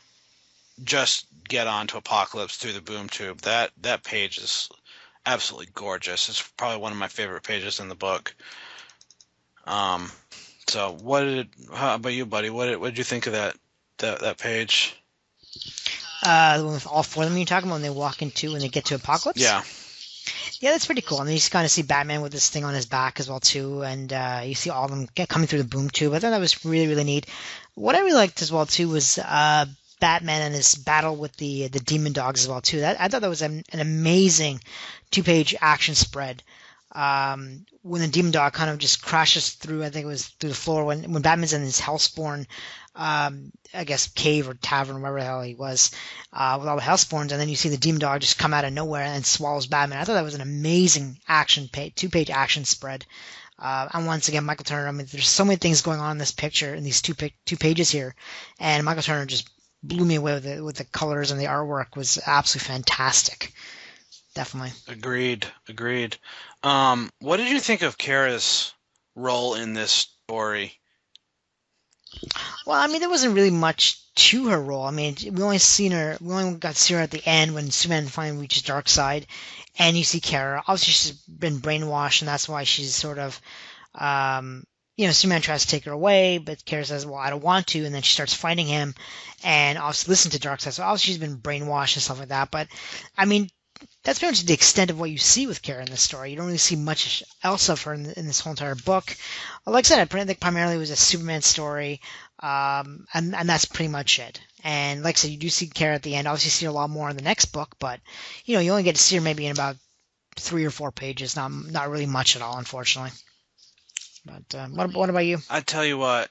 just get onto Apocalypse through the boom tube. That page is absolutely gorgeous. It's probably one of my favorite pages in the book. So how about you, buddy? What did you think of that page? With all four of them you're talking about when they walk into when they get to Apocalypse? Yeah. Yeah, that's pretty cool. I mean, you kind of see Batman with this thing on his back as well too, and you see all of them coming through the boom tube. I thought that was really, really neat. What I really liked as well too was Batman and his battle with the demon dogs as well too. I thought that was an amazing 2-page action spread. When the demon dog kind of just crashes through, I think it was through the floor when Batman's in his Hellspawn, I guess cave or tavern, wherever the hell he was, with all the Hellspawns, and then you see the demon dog just come out of nowhere and swallows Batman. I thought that was an amazing 2-page action spread. And once again, Michael Turner, I mean, there's so many things going on in this picture, in these two pages here, and Michael Turner just blew me away with the colors, and the artwork was absolutely fantastic. Definitely. Agreed. What did you think of Kara's role in this story? Well, I mean, there wasn't really much to her role. I mean, we only got to see her at the end when Superman finally reaches Darkseid, and you see Kara. Obviously, she's been brainwashed, and that's why she's sort of, Superman tries to take her away, but Kara says, well, I don't want to, and then she starts fighting him, and obviously listen to Darkseid. So obviously she's been brainwashed and stuff like that, but, I mean, that's pretty much the extent of what you see with Kara in this story. You don't really see much else of her in this whole entire book. Like I said, I think primarily it was a Superman story, and that's pretty much it. And like I said, you do see Kara at the end. Obviously, you see her a lot more in the next book, but you only get to see her maybe in about 3 or 4 pages. Not really much at all, unfortunately. But what about you? I tell you what,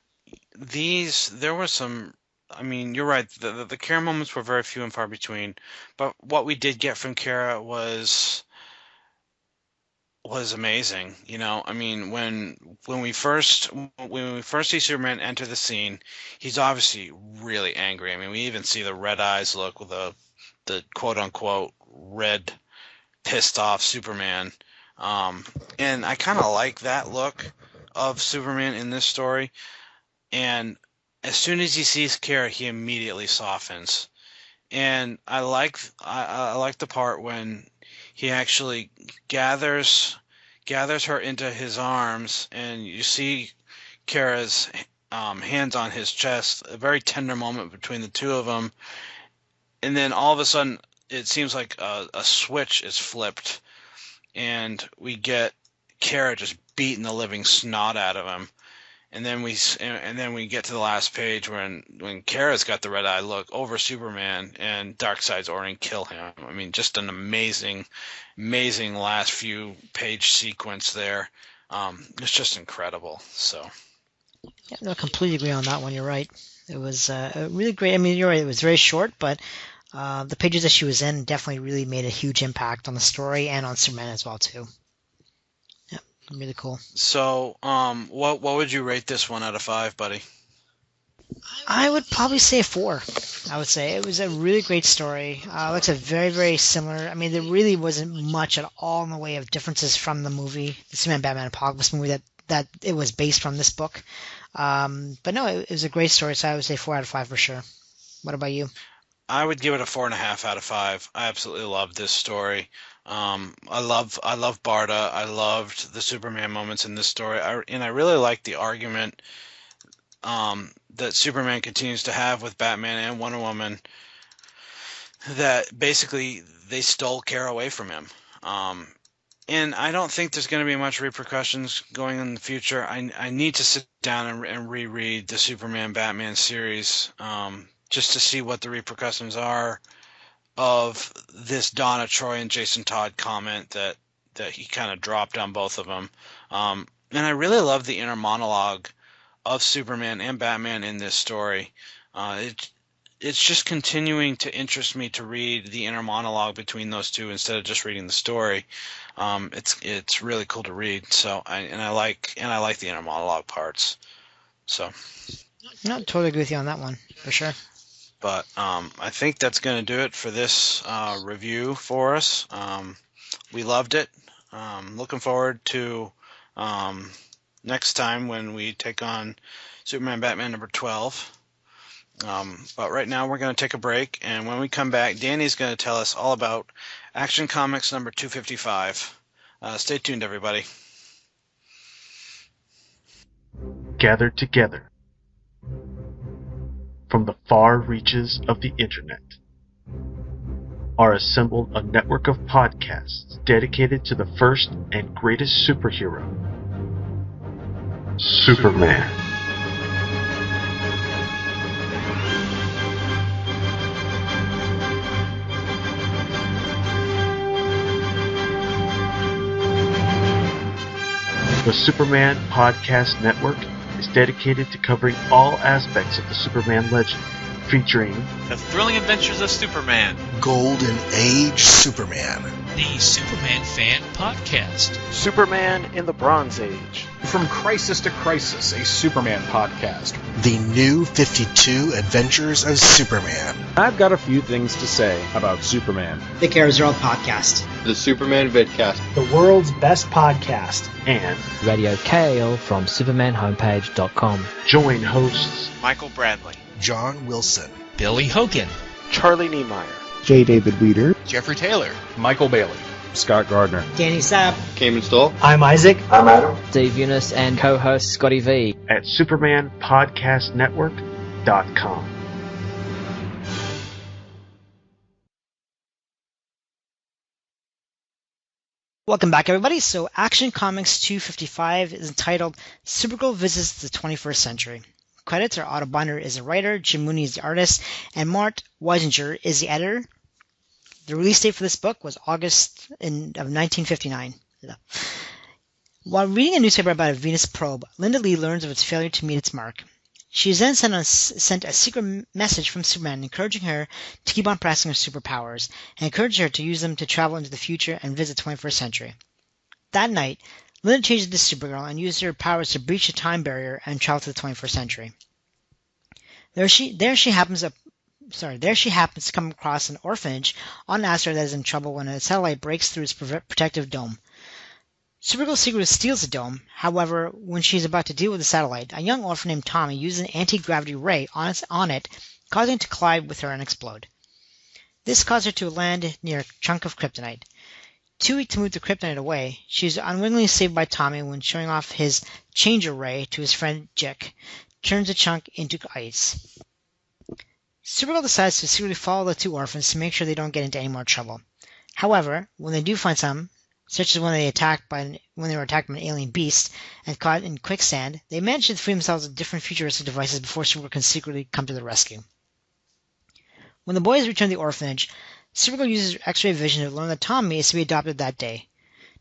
there were some. I mean, you're right. The Kara moments were very few and far between, but what we did get from Kara was amazing. I mean, when we first see Superman enter the scene, he's obviously really angry. I mean, we even see the red eyes look with the quote unquote red pissed off Superman, and I kind of like that look of Superman in this story, and as soon as he sees Kara, he immediately softens, and I like the part when he actually gathers her into his arms, and you see Kara's hands on his chest. A very tender moment between the two of them, and then all of a sudden, it seems like a switch is flipped, and we get Kara just beating the living snot out of him. And then we get to the last page when Kara's got the red eye look over Superman, and Darkseid's ordering kill him. I mean, just an amazing last few page sequence there. It's just incredible. So, yeah, no, I completely agree on that one. You're right. It was really great. I mean, you're right. It was very short, but the pages that she was in definitely really made a huge impact on the story and on Superman as well too. Really cool. So, what would you rate this one out of 5, buddy? I would probably say 4. I would say it was a really great story. Like I said, very, very similar. I mean, there really wasn't much at all in the way of differences from the movie, the Superman Batman Apocalypse movie that it was based from this book. But no, it was a great story, so I would say 4 out of 5 for sure. What about you? I would give it a 4.5 out of 5. I absolutely love this story. I love Barda. I loved the Superman moments in this story, and I really like the argument that Superman continues to have with Batman and Wonder Woman. that basically they stole Kara away from him. And I don't think there's going to be much repercussions going in the future. I need to sit down and reread the Superman Batman series just to see what the repercussions are of this Donna Troy and Jason Todd comment that he kind of dropped on both of them. And I really love the inner monologue of Superman and Batman in this story. It's just continuing to interest me to read the inner monologue between those two instead of just reading the story. It's really cool to read. So I like the inner monologue parts. So, no, totally agree with you on that one for sure. But I think that's going to do it for this review for us. We loved it. Looking forward to next time when we take on Superman Batman number 12. But right now we're going to take a break, and when we come back, Danny's going to tell us all about Action Comics number 255. Stay tuned, everybody. Gathered together from the far reaches of the internet are assembled a network of podcasts dedicated to the first and greatest superhero, Superman. The Superman Podcast Network is dedicated to covering all aspects of the Superman legend, featuring The Thrilling Adventures of Superman, Golden Age Superman, the Superman Fan Podcast, Superman in the Bronze Age, From Crisis to Crisis, a Superman podcast, The New 52 Adventures of Superman. I've got a few things to say about Superman. The Kara Zor-El Podcast, the Superman Vidcast, the world's best podcast, and Radio KL from SupermanHomepage.com. Join hosts Michael Bradley, John Wilson, Billy Hogan, Charlie Niemeyer, J. David Weeder, Jeffrey Taylor, Michael Bailey, Scott Gardner, Danny Sapp, Cayman Stoll. I'm Isaac. I'm Adam. Steve Eunice and co-host Scotty V. at SupermanPodcastNetwork.com. Welcome back, everybody. So, Action Comics 255 is entitled Supergirl Visits the 21st Century. Credits are Otto Binder is the writer, Jim Mooney is the artist, and Mart Weisinger is the editor. The release date for this book was August of 1959. While reading a newspaper about a Venus probe, Linda Lee learns of its failure to meet its mark. She is then sent a secret message from Superman encouraging her to keep on pressing her superpowers, and encouraging her to use them to travel into the future and visit the 21st century. That night, Linda changes into Supergirl and uses her powers to breach the time barrier and travel to the 21st century. There she happens to come across an orphanage on an asteroid that is in trouble when a satellite breaks through its protective dome. Supergirl secretly steals the dome. However, when she is about to deal with the satellite, a young orphan named Tommy uses an anti-gravity ray on it, causing it to collide with her and explode. This caused her to land near a chunk of kryptonite. Too weak to move the kryptonite away, she is unwillingly saved by Tommy when showing off his changer ray to his friend Jick, turns the chunk into ice. Supergirl decides to secretly follow the two orphans to make sure they don't get into any more trouble. However, when they do find some, such as when they were attacked by an alien beast and caught in quicksand, they manage to free themselves of different futuristic devices before Supergirl can secretly come to the rescue. When the boys return to the orphanage, Supergirl uses her X-ray vision to learn that Tommy is to be adopted that day.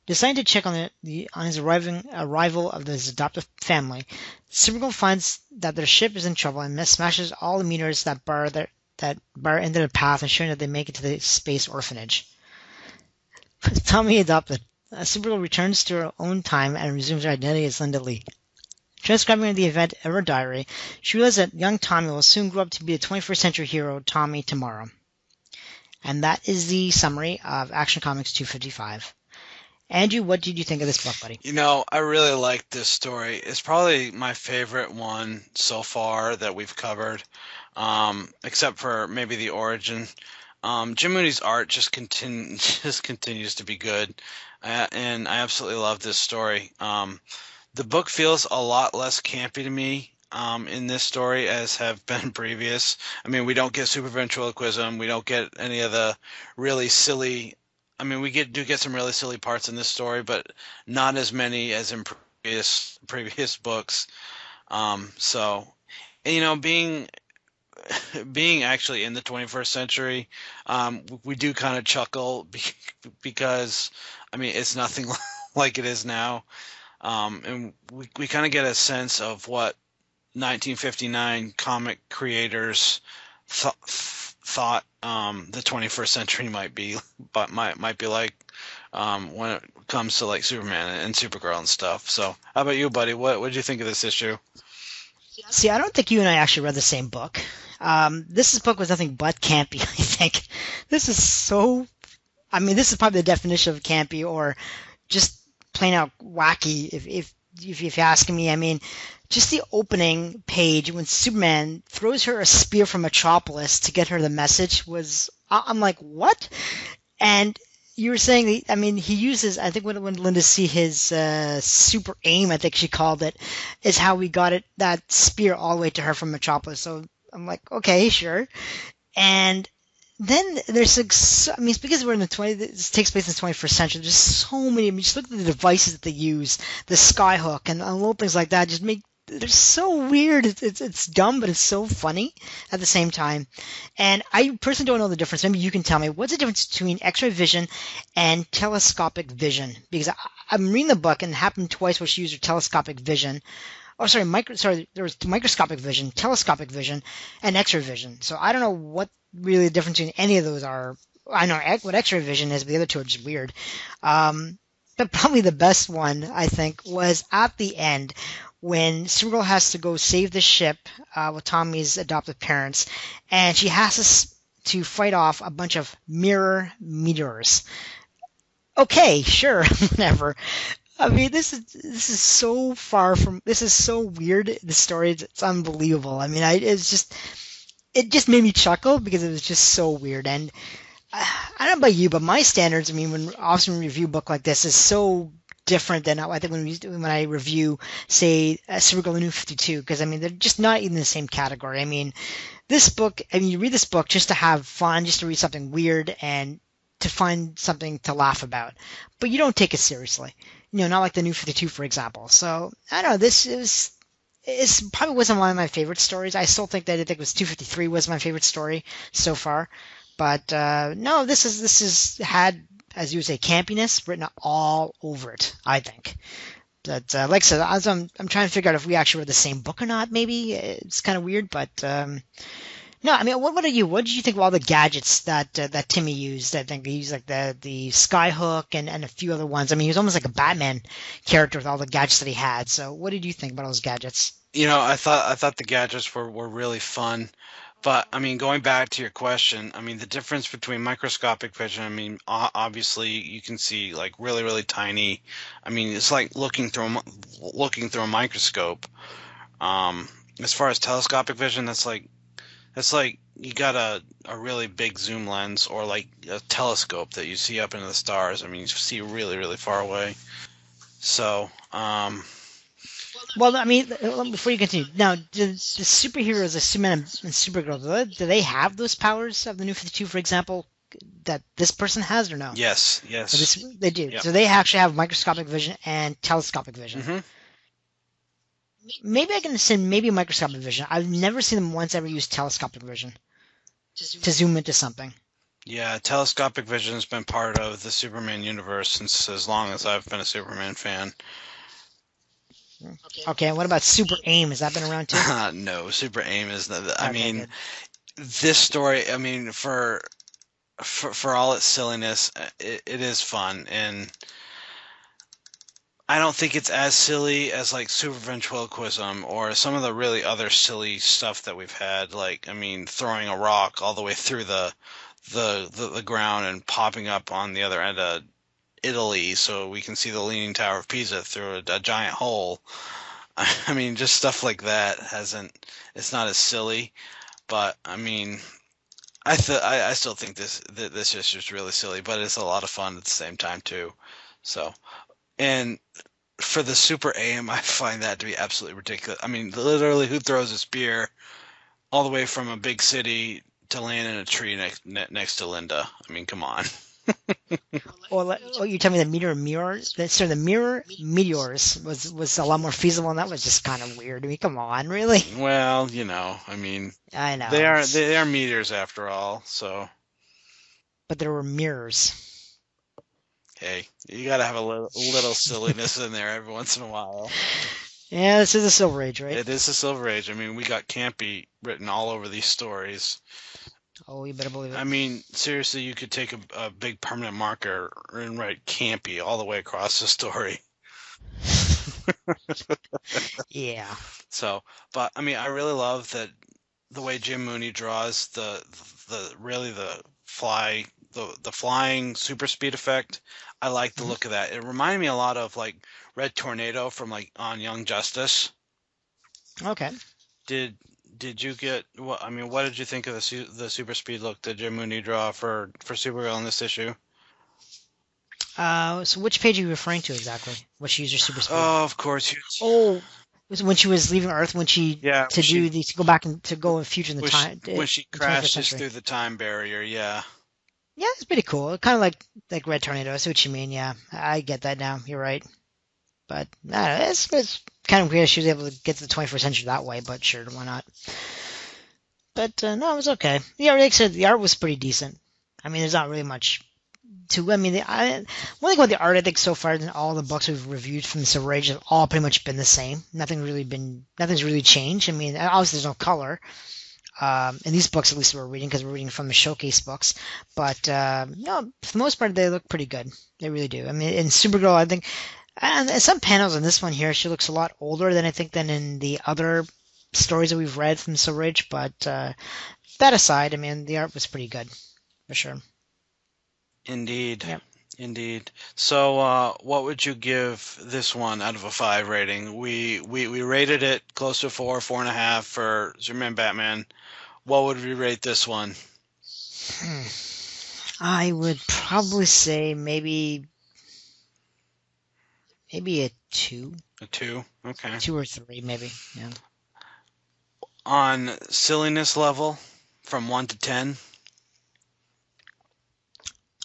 Deciding to check on his arrival of his adoptive family, Supergirl finds that their ship is in trouble and smashes all the meters that bar into their path, ensuring that they make it to the space orphanage. With Tommy adopted, Supergirl returns to her own time and resumes her identity as Linda Lee. Transcribing the event in her diary, she realizes that young Tommy will soon grow up to be the 21st century hero Tommy tomorrow. And that is the summary of Action Comics 255. Andrew, what did you think of this book, buddy? You know, I really like this story. It's probably my favorite one so far that we've covered, except for maybe the origin. Jim Mooney's art just continues to be good, and I absolutely love this story. The book feels a lot less campy to me in this story as have been previous. I mean, we don't get super ventriloquism. We don't get any of the really silly. I mean, we do get some really silly parts in this story, but not as many as in previous books. So, and, you know, being actually in the 21st century, we do kind of chuckle because, I mean, it's nothing like it is now. And we kind of get a sense of what 1959 comic creators thought the 21st century might be like when it comes to like Superman and Supergirl and stuff. So, how about you, buddy? What did you think of this issue? See, I don't think you and I actually read the same book. This book was nothing but campy, I think. This is probably the definition of campy, or just plain out wacky, if you're asking me. I mean, just the opening page when Superman throws her a spear from Metropolis to get her the message I'm like, what? And you were saying, I mean, he uses, I think when Linda see his super aim, I think she called it, is how we got that spear all the way to her from Metropolis. So I'm like, okay, sure. And then there's, I mean, it's because we're in this takes place in the 21st century. There's so many, I mean, just look at the devices that they use, the skyhook and little things like that, they're so weird. It's dumb, but it's so funny at the same time. And I personally don't know the difference. Maybe you can tell me. What's the difference between X-ray vision and telescopic vision? Because I'm reading the book, and it happened twice where she used her telescopic vision. Oh, sorry, there was microscopic vision, telescopic vision, and X-ray vision. So I don't know what really the difference between any of those are. I know what X-ray vision is, but the other two are just weird. But probably the best one, I think, was at the end, when Supergirl has to go save the ship with Tommy's adoptive parents, and she has to fight off a bunch of mirror meteors. Okay, sure, whatever. I mean, this is so far from. This is so weird. The story, it's unbelievable. I mean, it just made me chuckle because it was just so weird. And I don't know about you, but my standards, I mean, when often review a book like this, is so different than I think when I review, say, Supergirl New 52, because I mean they're just not in the same category. I mean, this book. I mean, you read this book just to have fun, just to read something weird and to find something to laugh about, but you don't take it seriously. You know, not like the New 52, for example. So I don't know. This probably wasn't one of my favorite stories. I still think that I think it was 253 was my favorite story so far, but no, this is had, as you would say, campiness written all over it, I think. But like I said, I'm trying to figure out if we actually read the same book or not. Maybe it's kind of weird, but no. I mean, what did you think of all the gadgets that Timmy used? I think he used like the skyhook and a few other ones. I mean, he was almost like a Batman character with all the gadgets that he had. So, what did you think about those gadgets? You know, I thought the gadgets were really fun. But, I mean, going back to your question, I mean, the difference between microscopic vision, I mean, obviously you can see, like, really, really tiny. I mean, it's like looking through a microscope. As far as telescopic vision, that's like you got a really big zoom lens, or like a telescope that you see up into the stars. I mean, you see really, really far away. So, well, I mean, before you continue, now, do the superheroes, like Superman and Supergirl, do they have those powers of the New 52, for example, that this person has, or no? Yes. They do. Yep. So they actually have microscopic vision and telescopic vision. Mm-hmm. Maybe I can say maybe microscopic vision. I've never seen them once ever use telescopic vision to zoom into something. Yeah, telescopic vision has been part of the Superman universe since as long as I've been a Superman fan. Okay, and what about Super Aim? Has that been around too? No, Super Aim is not. I mean, this story. I mean, for all its silliness, it is fun, and I don't think it's as silly as like super ventriloquism or some of the really other silly stuff that we've had. Like, I mean, throwing a rock all the way through the ground and popping up on the other end of Italy so we can see the Leaning Tower of Pisa through a giant hole. I mean, just stuff like that it's not as silly, but I mean, I still think this issue is really silly, but it's a lot of fun at the same time too. So, and for the Super AM, I find that to be absolutely ridiculous. I mean, literally, who throws a spear all the way from a big city to land in a tree next to Linda? I mean, come on. You tell me the the mirror meteors was a lot more feasible, and that was just kind of weird. I mean, come on, really? Well, I mean, I know they are meteors after all. So, but there were mirrors. Hey, you got to have a little silliness in there every once in a while. Yeah, this is a Silver Age, right? It is a Silver Age. I mean, we got campy written all over these stories. Oh, you better believe it. I mean, seriously, you could take a big permanent marker and write campy all the way across the story. Yeah. So, but I mean, I really love that the way Jim Mooney draws the flying super speed effect. I like the look of that. It reminded me a lot of like Red Tornado from like on Young Justice. Okay. Did you get what? I mean, what did you think of the super speed look that Jim Mooney draw for Supergirl in this issue? So which page are you referring to exactly? What she used her super speed? Oh, of course. Oh, was when she was leaving Earth. When she to go back and to go in future in the time. When she crashes through the time barrier, yeah. Yeah, it's pretty cool. Kind of like Red Tornado. I see what you mean. Yeah, I get that now. You're right. But I don't know, it's kind of weird she was able to get to the 21st century that way, but sure, why not? But no, it was okay. Yeah, like I said, the art was pretty decent. I mean, there's not really much to. I mean, one thing about the art, I think so far in all the books we've reviewed from the Silver Age have all pretty much been the same. Nothing's really changed. I mean, obviously there's no color. In these books, at least we're reading, because we're reading from the showcase books. But no, for the most part, they look pretty good. They really do. I mean, in Supergirl, I think. And some panels in this one here, she looks a lot older than in the other stories that we've read from Silver Age. But that aside, I mean, the art was pretty good, for sure. Indeed. Yep. Indeed. So, what would you give this one out of a 5 rating? We rated it close to 4.5 for Superman Batman. What would we rate this one? I would probably say maybe a 2. A 2? Okay. 2 or 3, maybe. Yeah. On silliness level, from 1 to 10?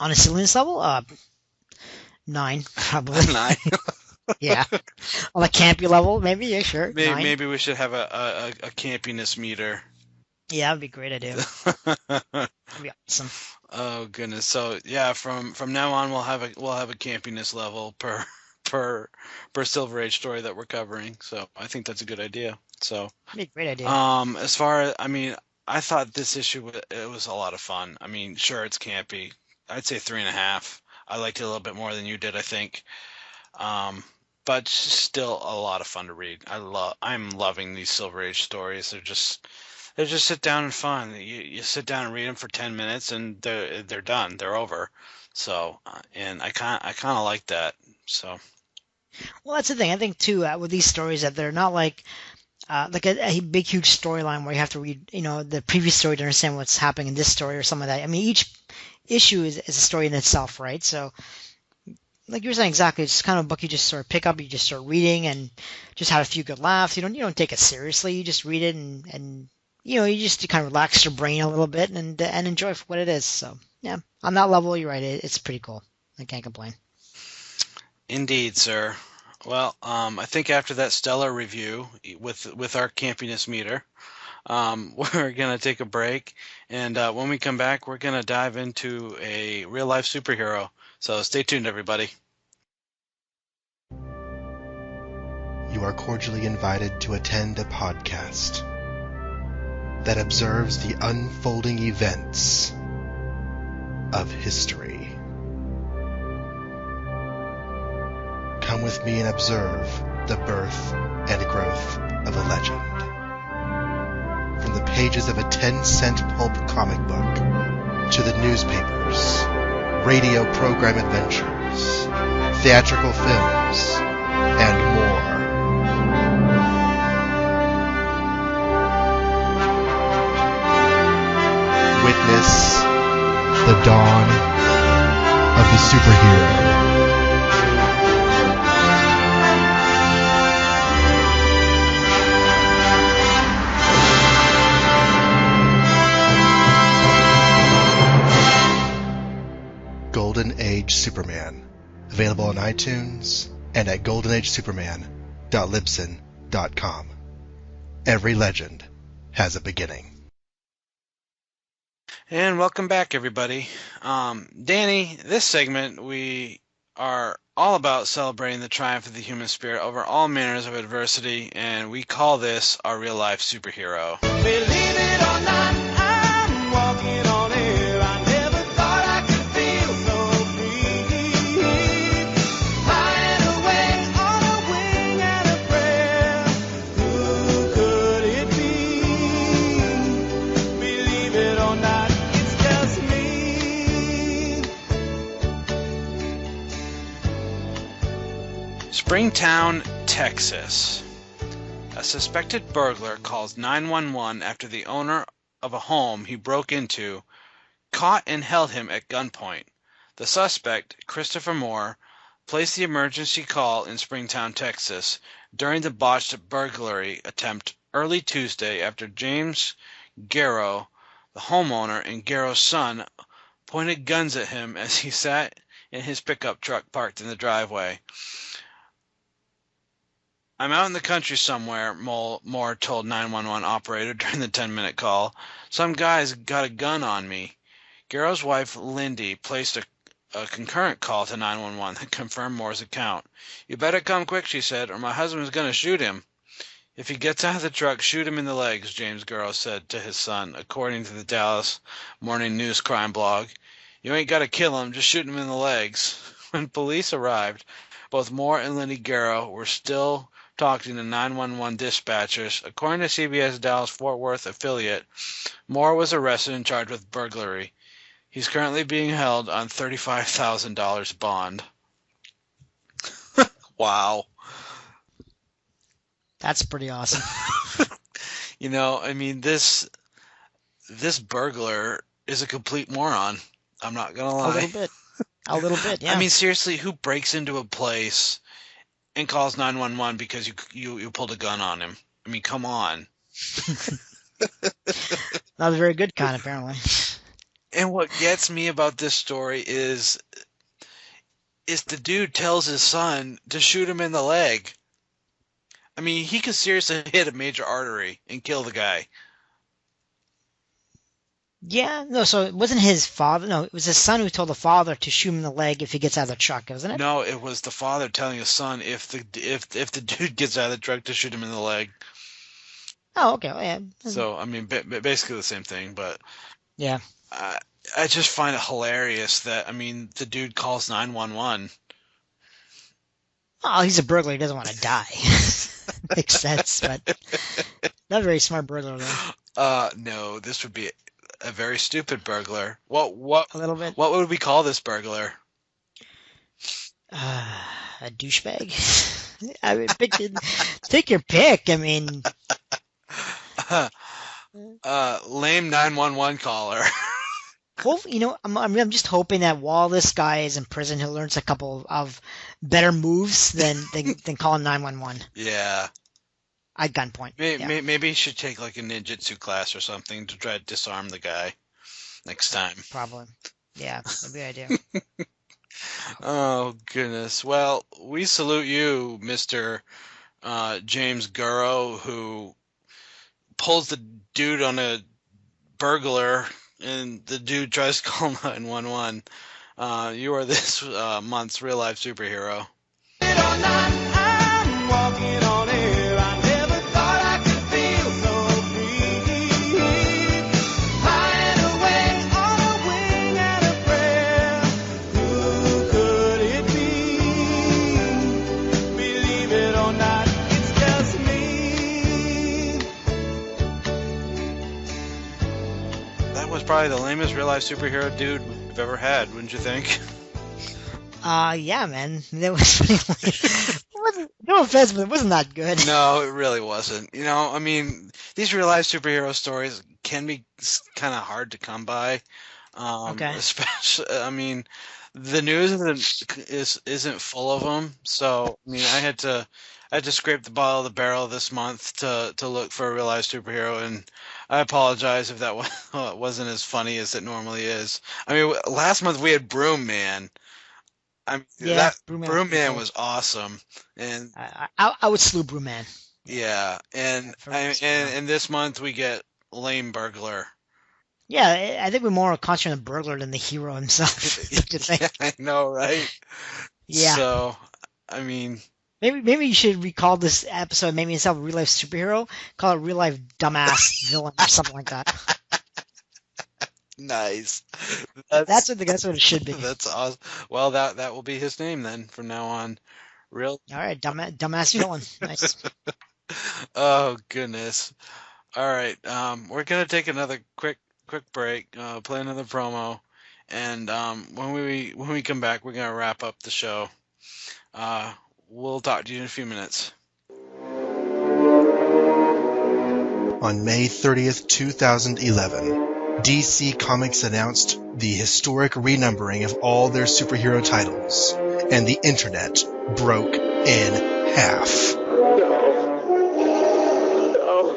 On a silliness level? 9, probably. 9? Yeah. On a campy level, maybe? Yeah, sure. Maybe we should have a campiness meter. Yeah, that would be a great idea. That'd be awesome. Oh, goodness. So, yeah, from now on, we'll have a campiness level per Silver Age story that we're covering. So I think that's a good idea. So be a great idea. As far as, I mean, I thought this issue, it was a lot of fun. I mean, sure, it's campy. I'd say 3.5. I liked it a little bit more than you did, I think. But still a lot of fun to read. I'm loving these Silver Age stories. They're just sit down and fun. You sit down and read them for 10 minutes and they're done. They're over. So, and I kind of like that. So. Well, that's the thing. I think too with these stories that they're not like a big huge storyline where you have to read the previous story to understand what's happening in this story or something like that. I mean, each issue is a story in itself, right? So, like you were saying, exactly, it's kind of a book you just sort of pick up, you just start reading, and just have a few good laughs. You don't take it seriously. You just read it and you just kind of relax your brain a little bit and enjoy for what it is. So yeah, on that level, you're right. It's pretty cool. I can't complain. Indeed, sir. Well, I think after that stellar review with our campiness meter, we're going to take a break. And when we come back, we're going to dive into a real-life superhero. So stay tuned, everybody. You are cordially invited to attend a podcast that observes the unfolding events of history. Come with me and observe the birth and growth of a legend. From the pages of a 10-cent pulp comic book to the newspapers, radio program adventures, theatrical films, and more. Witness the dawn of the superhero. Superman. Available on iTunes and at goldenagesuperman.libsyn.com. Every legend has a beginning. And welcome back, everybody. Danny, this segment we are all about celebrating the triumph of the human spirit over all manners of adversity, and we call this our real-life superhero. Believe it or not, I'm walking on air. I never thought I could feel so free. Flying away on a wing and a prayer. Who could it be? Believe it or not, it's just me. Springtown, Texas. A suspected burglar calls 911 after the owner of a home he broke into caught and held him at gunpoint. The suspect, Christopher Moore, placed the emergency call in Springtown, Texas during the botched burglary attempt early Tuesday after James Garrow, the homeowner, and Garrow's son pointed guns at him as he sat in his pickup truck parked in the driveway. "I'm out in the country somewhere," Moore told 911 operator during the 10-minute call. "Some guy's got a gun on me." Garrow's wife, Lindy, placed a concurrent call to 911 that confirmed Moore's account. "You better come quick," she said, "or my husband's going to shoot him." "If he gets out of the truck, shoot him in the legs," James Garrow said to his son, according to the Dallas Morning News crime blog. "You ain't got to kill him, just shoot him in the legs." When police arrived, both Moore and Lindy Garrow were still talking to 911 dispatchers. According to CBS Dallas Fort Worth affiliate, Moore was arrested and charged with burglary. He's currently being held on $35,000 bond. Wow. That's pretty awesome. I mean, this burglar is a complete moron. I'm not going to lie. A little bit, yeah. I mean, seriously, who breaks into a place and calls 911 because you pulled a gun on him? I mean, come on. Not a very good kind, apparently. And what gets me about this story is the dude tells his son to shoot him in the leg. I mean, he could seriously hit a major artery and kill the guy. Yeah, no, so it wasn't his father. No, it was his son who told the father to shoot him in the leg if he gets out of the truck, wasn't it? No, it was the father telling his son if the dude gets out of the truck to shoot him in the leg. Oh, okay. Well, yeah. So, I mean, basically the same thing, but yeah, I just find it hilarious that, I mean, the dude calls 911. Oh, he's a burglar. He doesn't want to die. Makes sense, but not a very smart burglar, though. No, this would be a very stupid burglar. What? A little bit. What would we call this burglar? A douchebag. I mean, take your pick. I mean, lame 911 caller. I'm just hoping that while this guy is in prison, he'll learn a couple of better moves than calling 911. Yeah. At gunpoint. Maybe he should take like a ninjutsu class or something to try to disarm the guy next time. Probably. Yeah, that'd be an idea. Oh, goodness. Well, we salute you, Mr. James Garrow, who pulls the dude on a burglar and the dude tries to call 911. You are this month's real-life superhero. I'm walking on air. I never thought I could feel so free. Flying away on a wing and a prayer. Who could it be? Believe it or not, it's just me. That was probably the lamest real-life superhero dude we've ever had, wouldn't you think? Yeah, man. That was no offense, but it wasn't that good. No, it really wasn't. I mean, these real-life superhero stories can be kind of hard to come by. Okay. Especially, I mean, the news isn't full of them. So, I mean, I had to scrape the bottom of the barrel this month to look for a real-life superhero, and I apologize if that wasn't as funny as it normally is. I mean, last month we had Broom Man. I mean, Yeah, that Broom Man was awesome, and I would slew Broom Man. yeah, and this month we get Lame Burglar. Yeah, I think we're more concentrated on the burglar than the hero himself. Yeah, I know, right? Yeah. So, I mean, maybe you should recall this episode. Maybe instead of a real life superhero, call it real life dumbass villain or something like that. Nice. That's what it should be. That's awesome. Well, that will be his name then from now on. All right, dumbass villain. Nice. Oh goodness. All right. We're gonna take another quick break. Play another promo, and when we come back, we're gonna wrap up the show. We'll talk to you in a few minutes. On May 30th, 2011. DC Comics announced the historic renumbering of all their superhero titles, and the internet broke in half. No.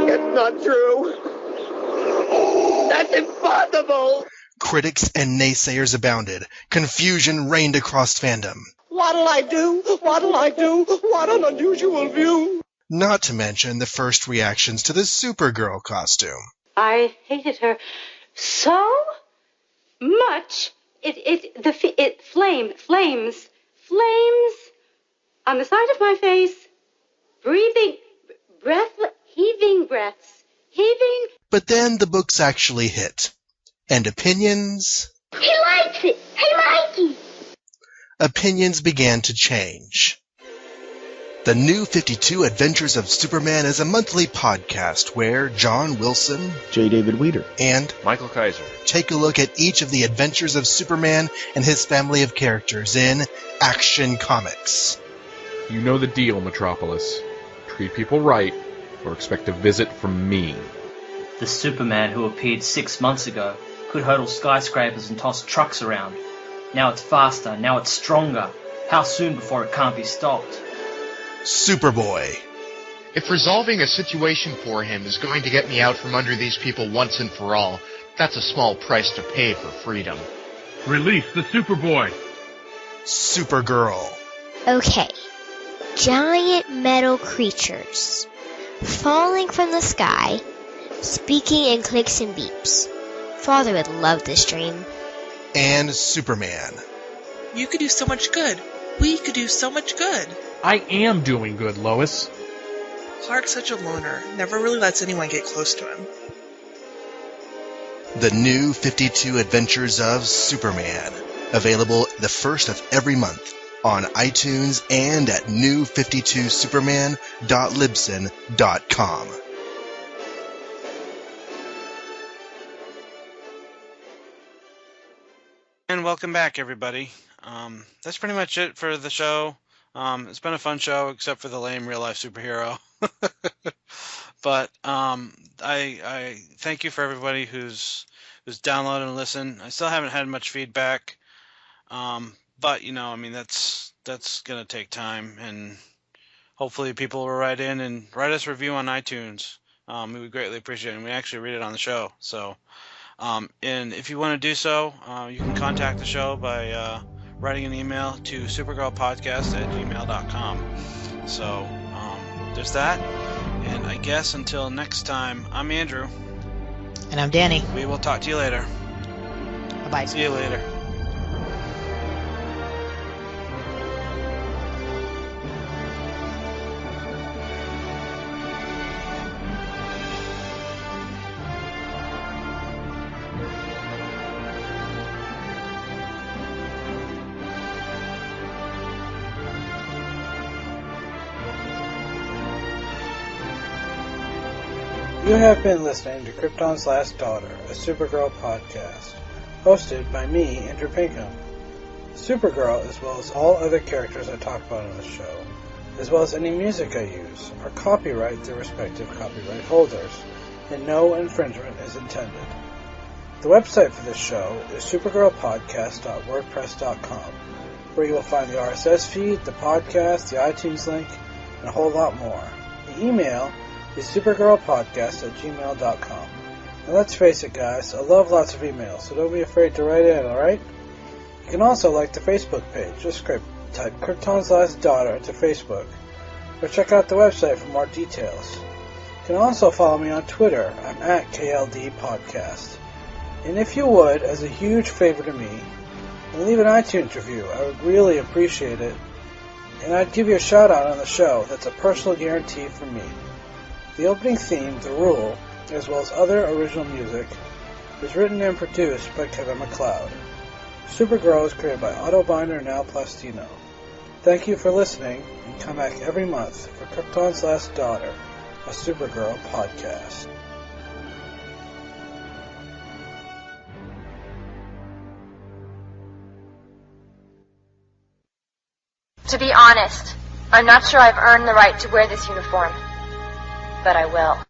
It's not true. That's impossible. Critics and naysayers abounded. Confusion reigned across fandom. What'll I do? What'll I do? What an unusual view. Not to mention the first reactions to the Supergirl costume. I hated her so much. It flames on the side of my face, heaving breaths. But then the books actually hit. And opinions... He likes it! Opinions began to change. The New 52 Adventures of Superman is a monthly podcast where John Wilson, J. David Weeder, and Michael Kaiser take a look at each of the adventures of Superman and his family of characters in Action Comics. You know the deal, Metropolis. Treat people right, or expect a visit from me. The Superman who appeared 6 months ago could hurdle skyscrapers and toss trucks around. Now it's faster, now it's stronger. How soon before it can't be stopped? Superboy. If resolving a situation for him is going to get me out from under these people once and for all, that's a small price to pay for freedom. Release the Superboy. Supergirl. Okay. Giant metal creatures. Falling from the sky. Speaking in clicks and beeps. Father would love this dream. And Superman. You could do so much good. We could do so much good. I am doing good, Lois. Clark's such a loner. Never really lets anyone get close to him. The New 52 Adventures of Superman. Available the first of every month on iTunes and at new52superman.libsyn.com. And welcome back, everybody. That's pretty much it for the show. It's been a fun show, except for the lame real-life superhero. But I thank you for everybody who's downloaded and listened. I still haven't had much feedback, but I mean that's gonna take time, and hopefully people will write in and write us a review on iTunes. We would greatly appreciate it, and we actually read it on the show. So, and if you want to do so, you can contact the show by writing an email to supergirlpodcast@gmail.com. So, there's that. And I guess until next time, I'm Andrew. And I'm Danny. We will talk to you later. Bye-bye. See you later. You have been listening to Krypton's Last Daughter, a Supergirl podcast, hosted by me, Andrew Pinkham. Supergirl, as well as all other characters I talk about on the show, as well as any music I use, are copyright their respective copyright holders, and no infringement is intended. The website for this show is supergirlpodcast.wordpress.com, where you will find the RSS feed, the podcast, the iTunes link, and a whole lot more. The email is supergirlpodcast@gmail.com. And let's face it, guys, I love lots of emails, so don't be afraid to write in, alright? You can also like the Facebook page. Just type Krypton's Last Daughter into Facebook, or check out the website for more details. You can also follow me on Twitter. I'm at KLD Podcast. And if you would, as a huge favor to me, leave an iTunes review. I would really appreciate it. And I'd give you a shout out on the show. That's a personal guarantee from me. The opening theme, The Rule, as well as other original music, is written and produced by Kevin McLeod. Supergirl is created by Otto and now Plastino. Thank you for listening, and come back every month for Krypton's Last Daughter, a Supergirl podcast. To be honest, I'm not sure I've earned the right to wear this uniform, but I will.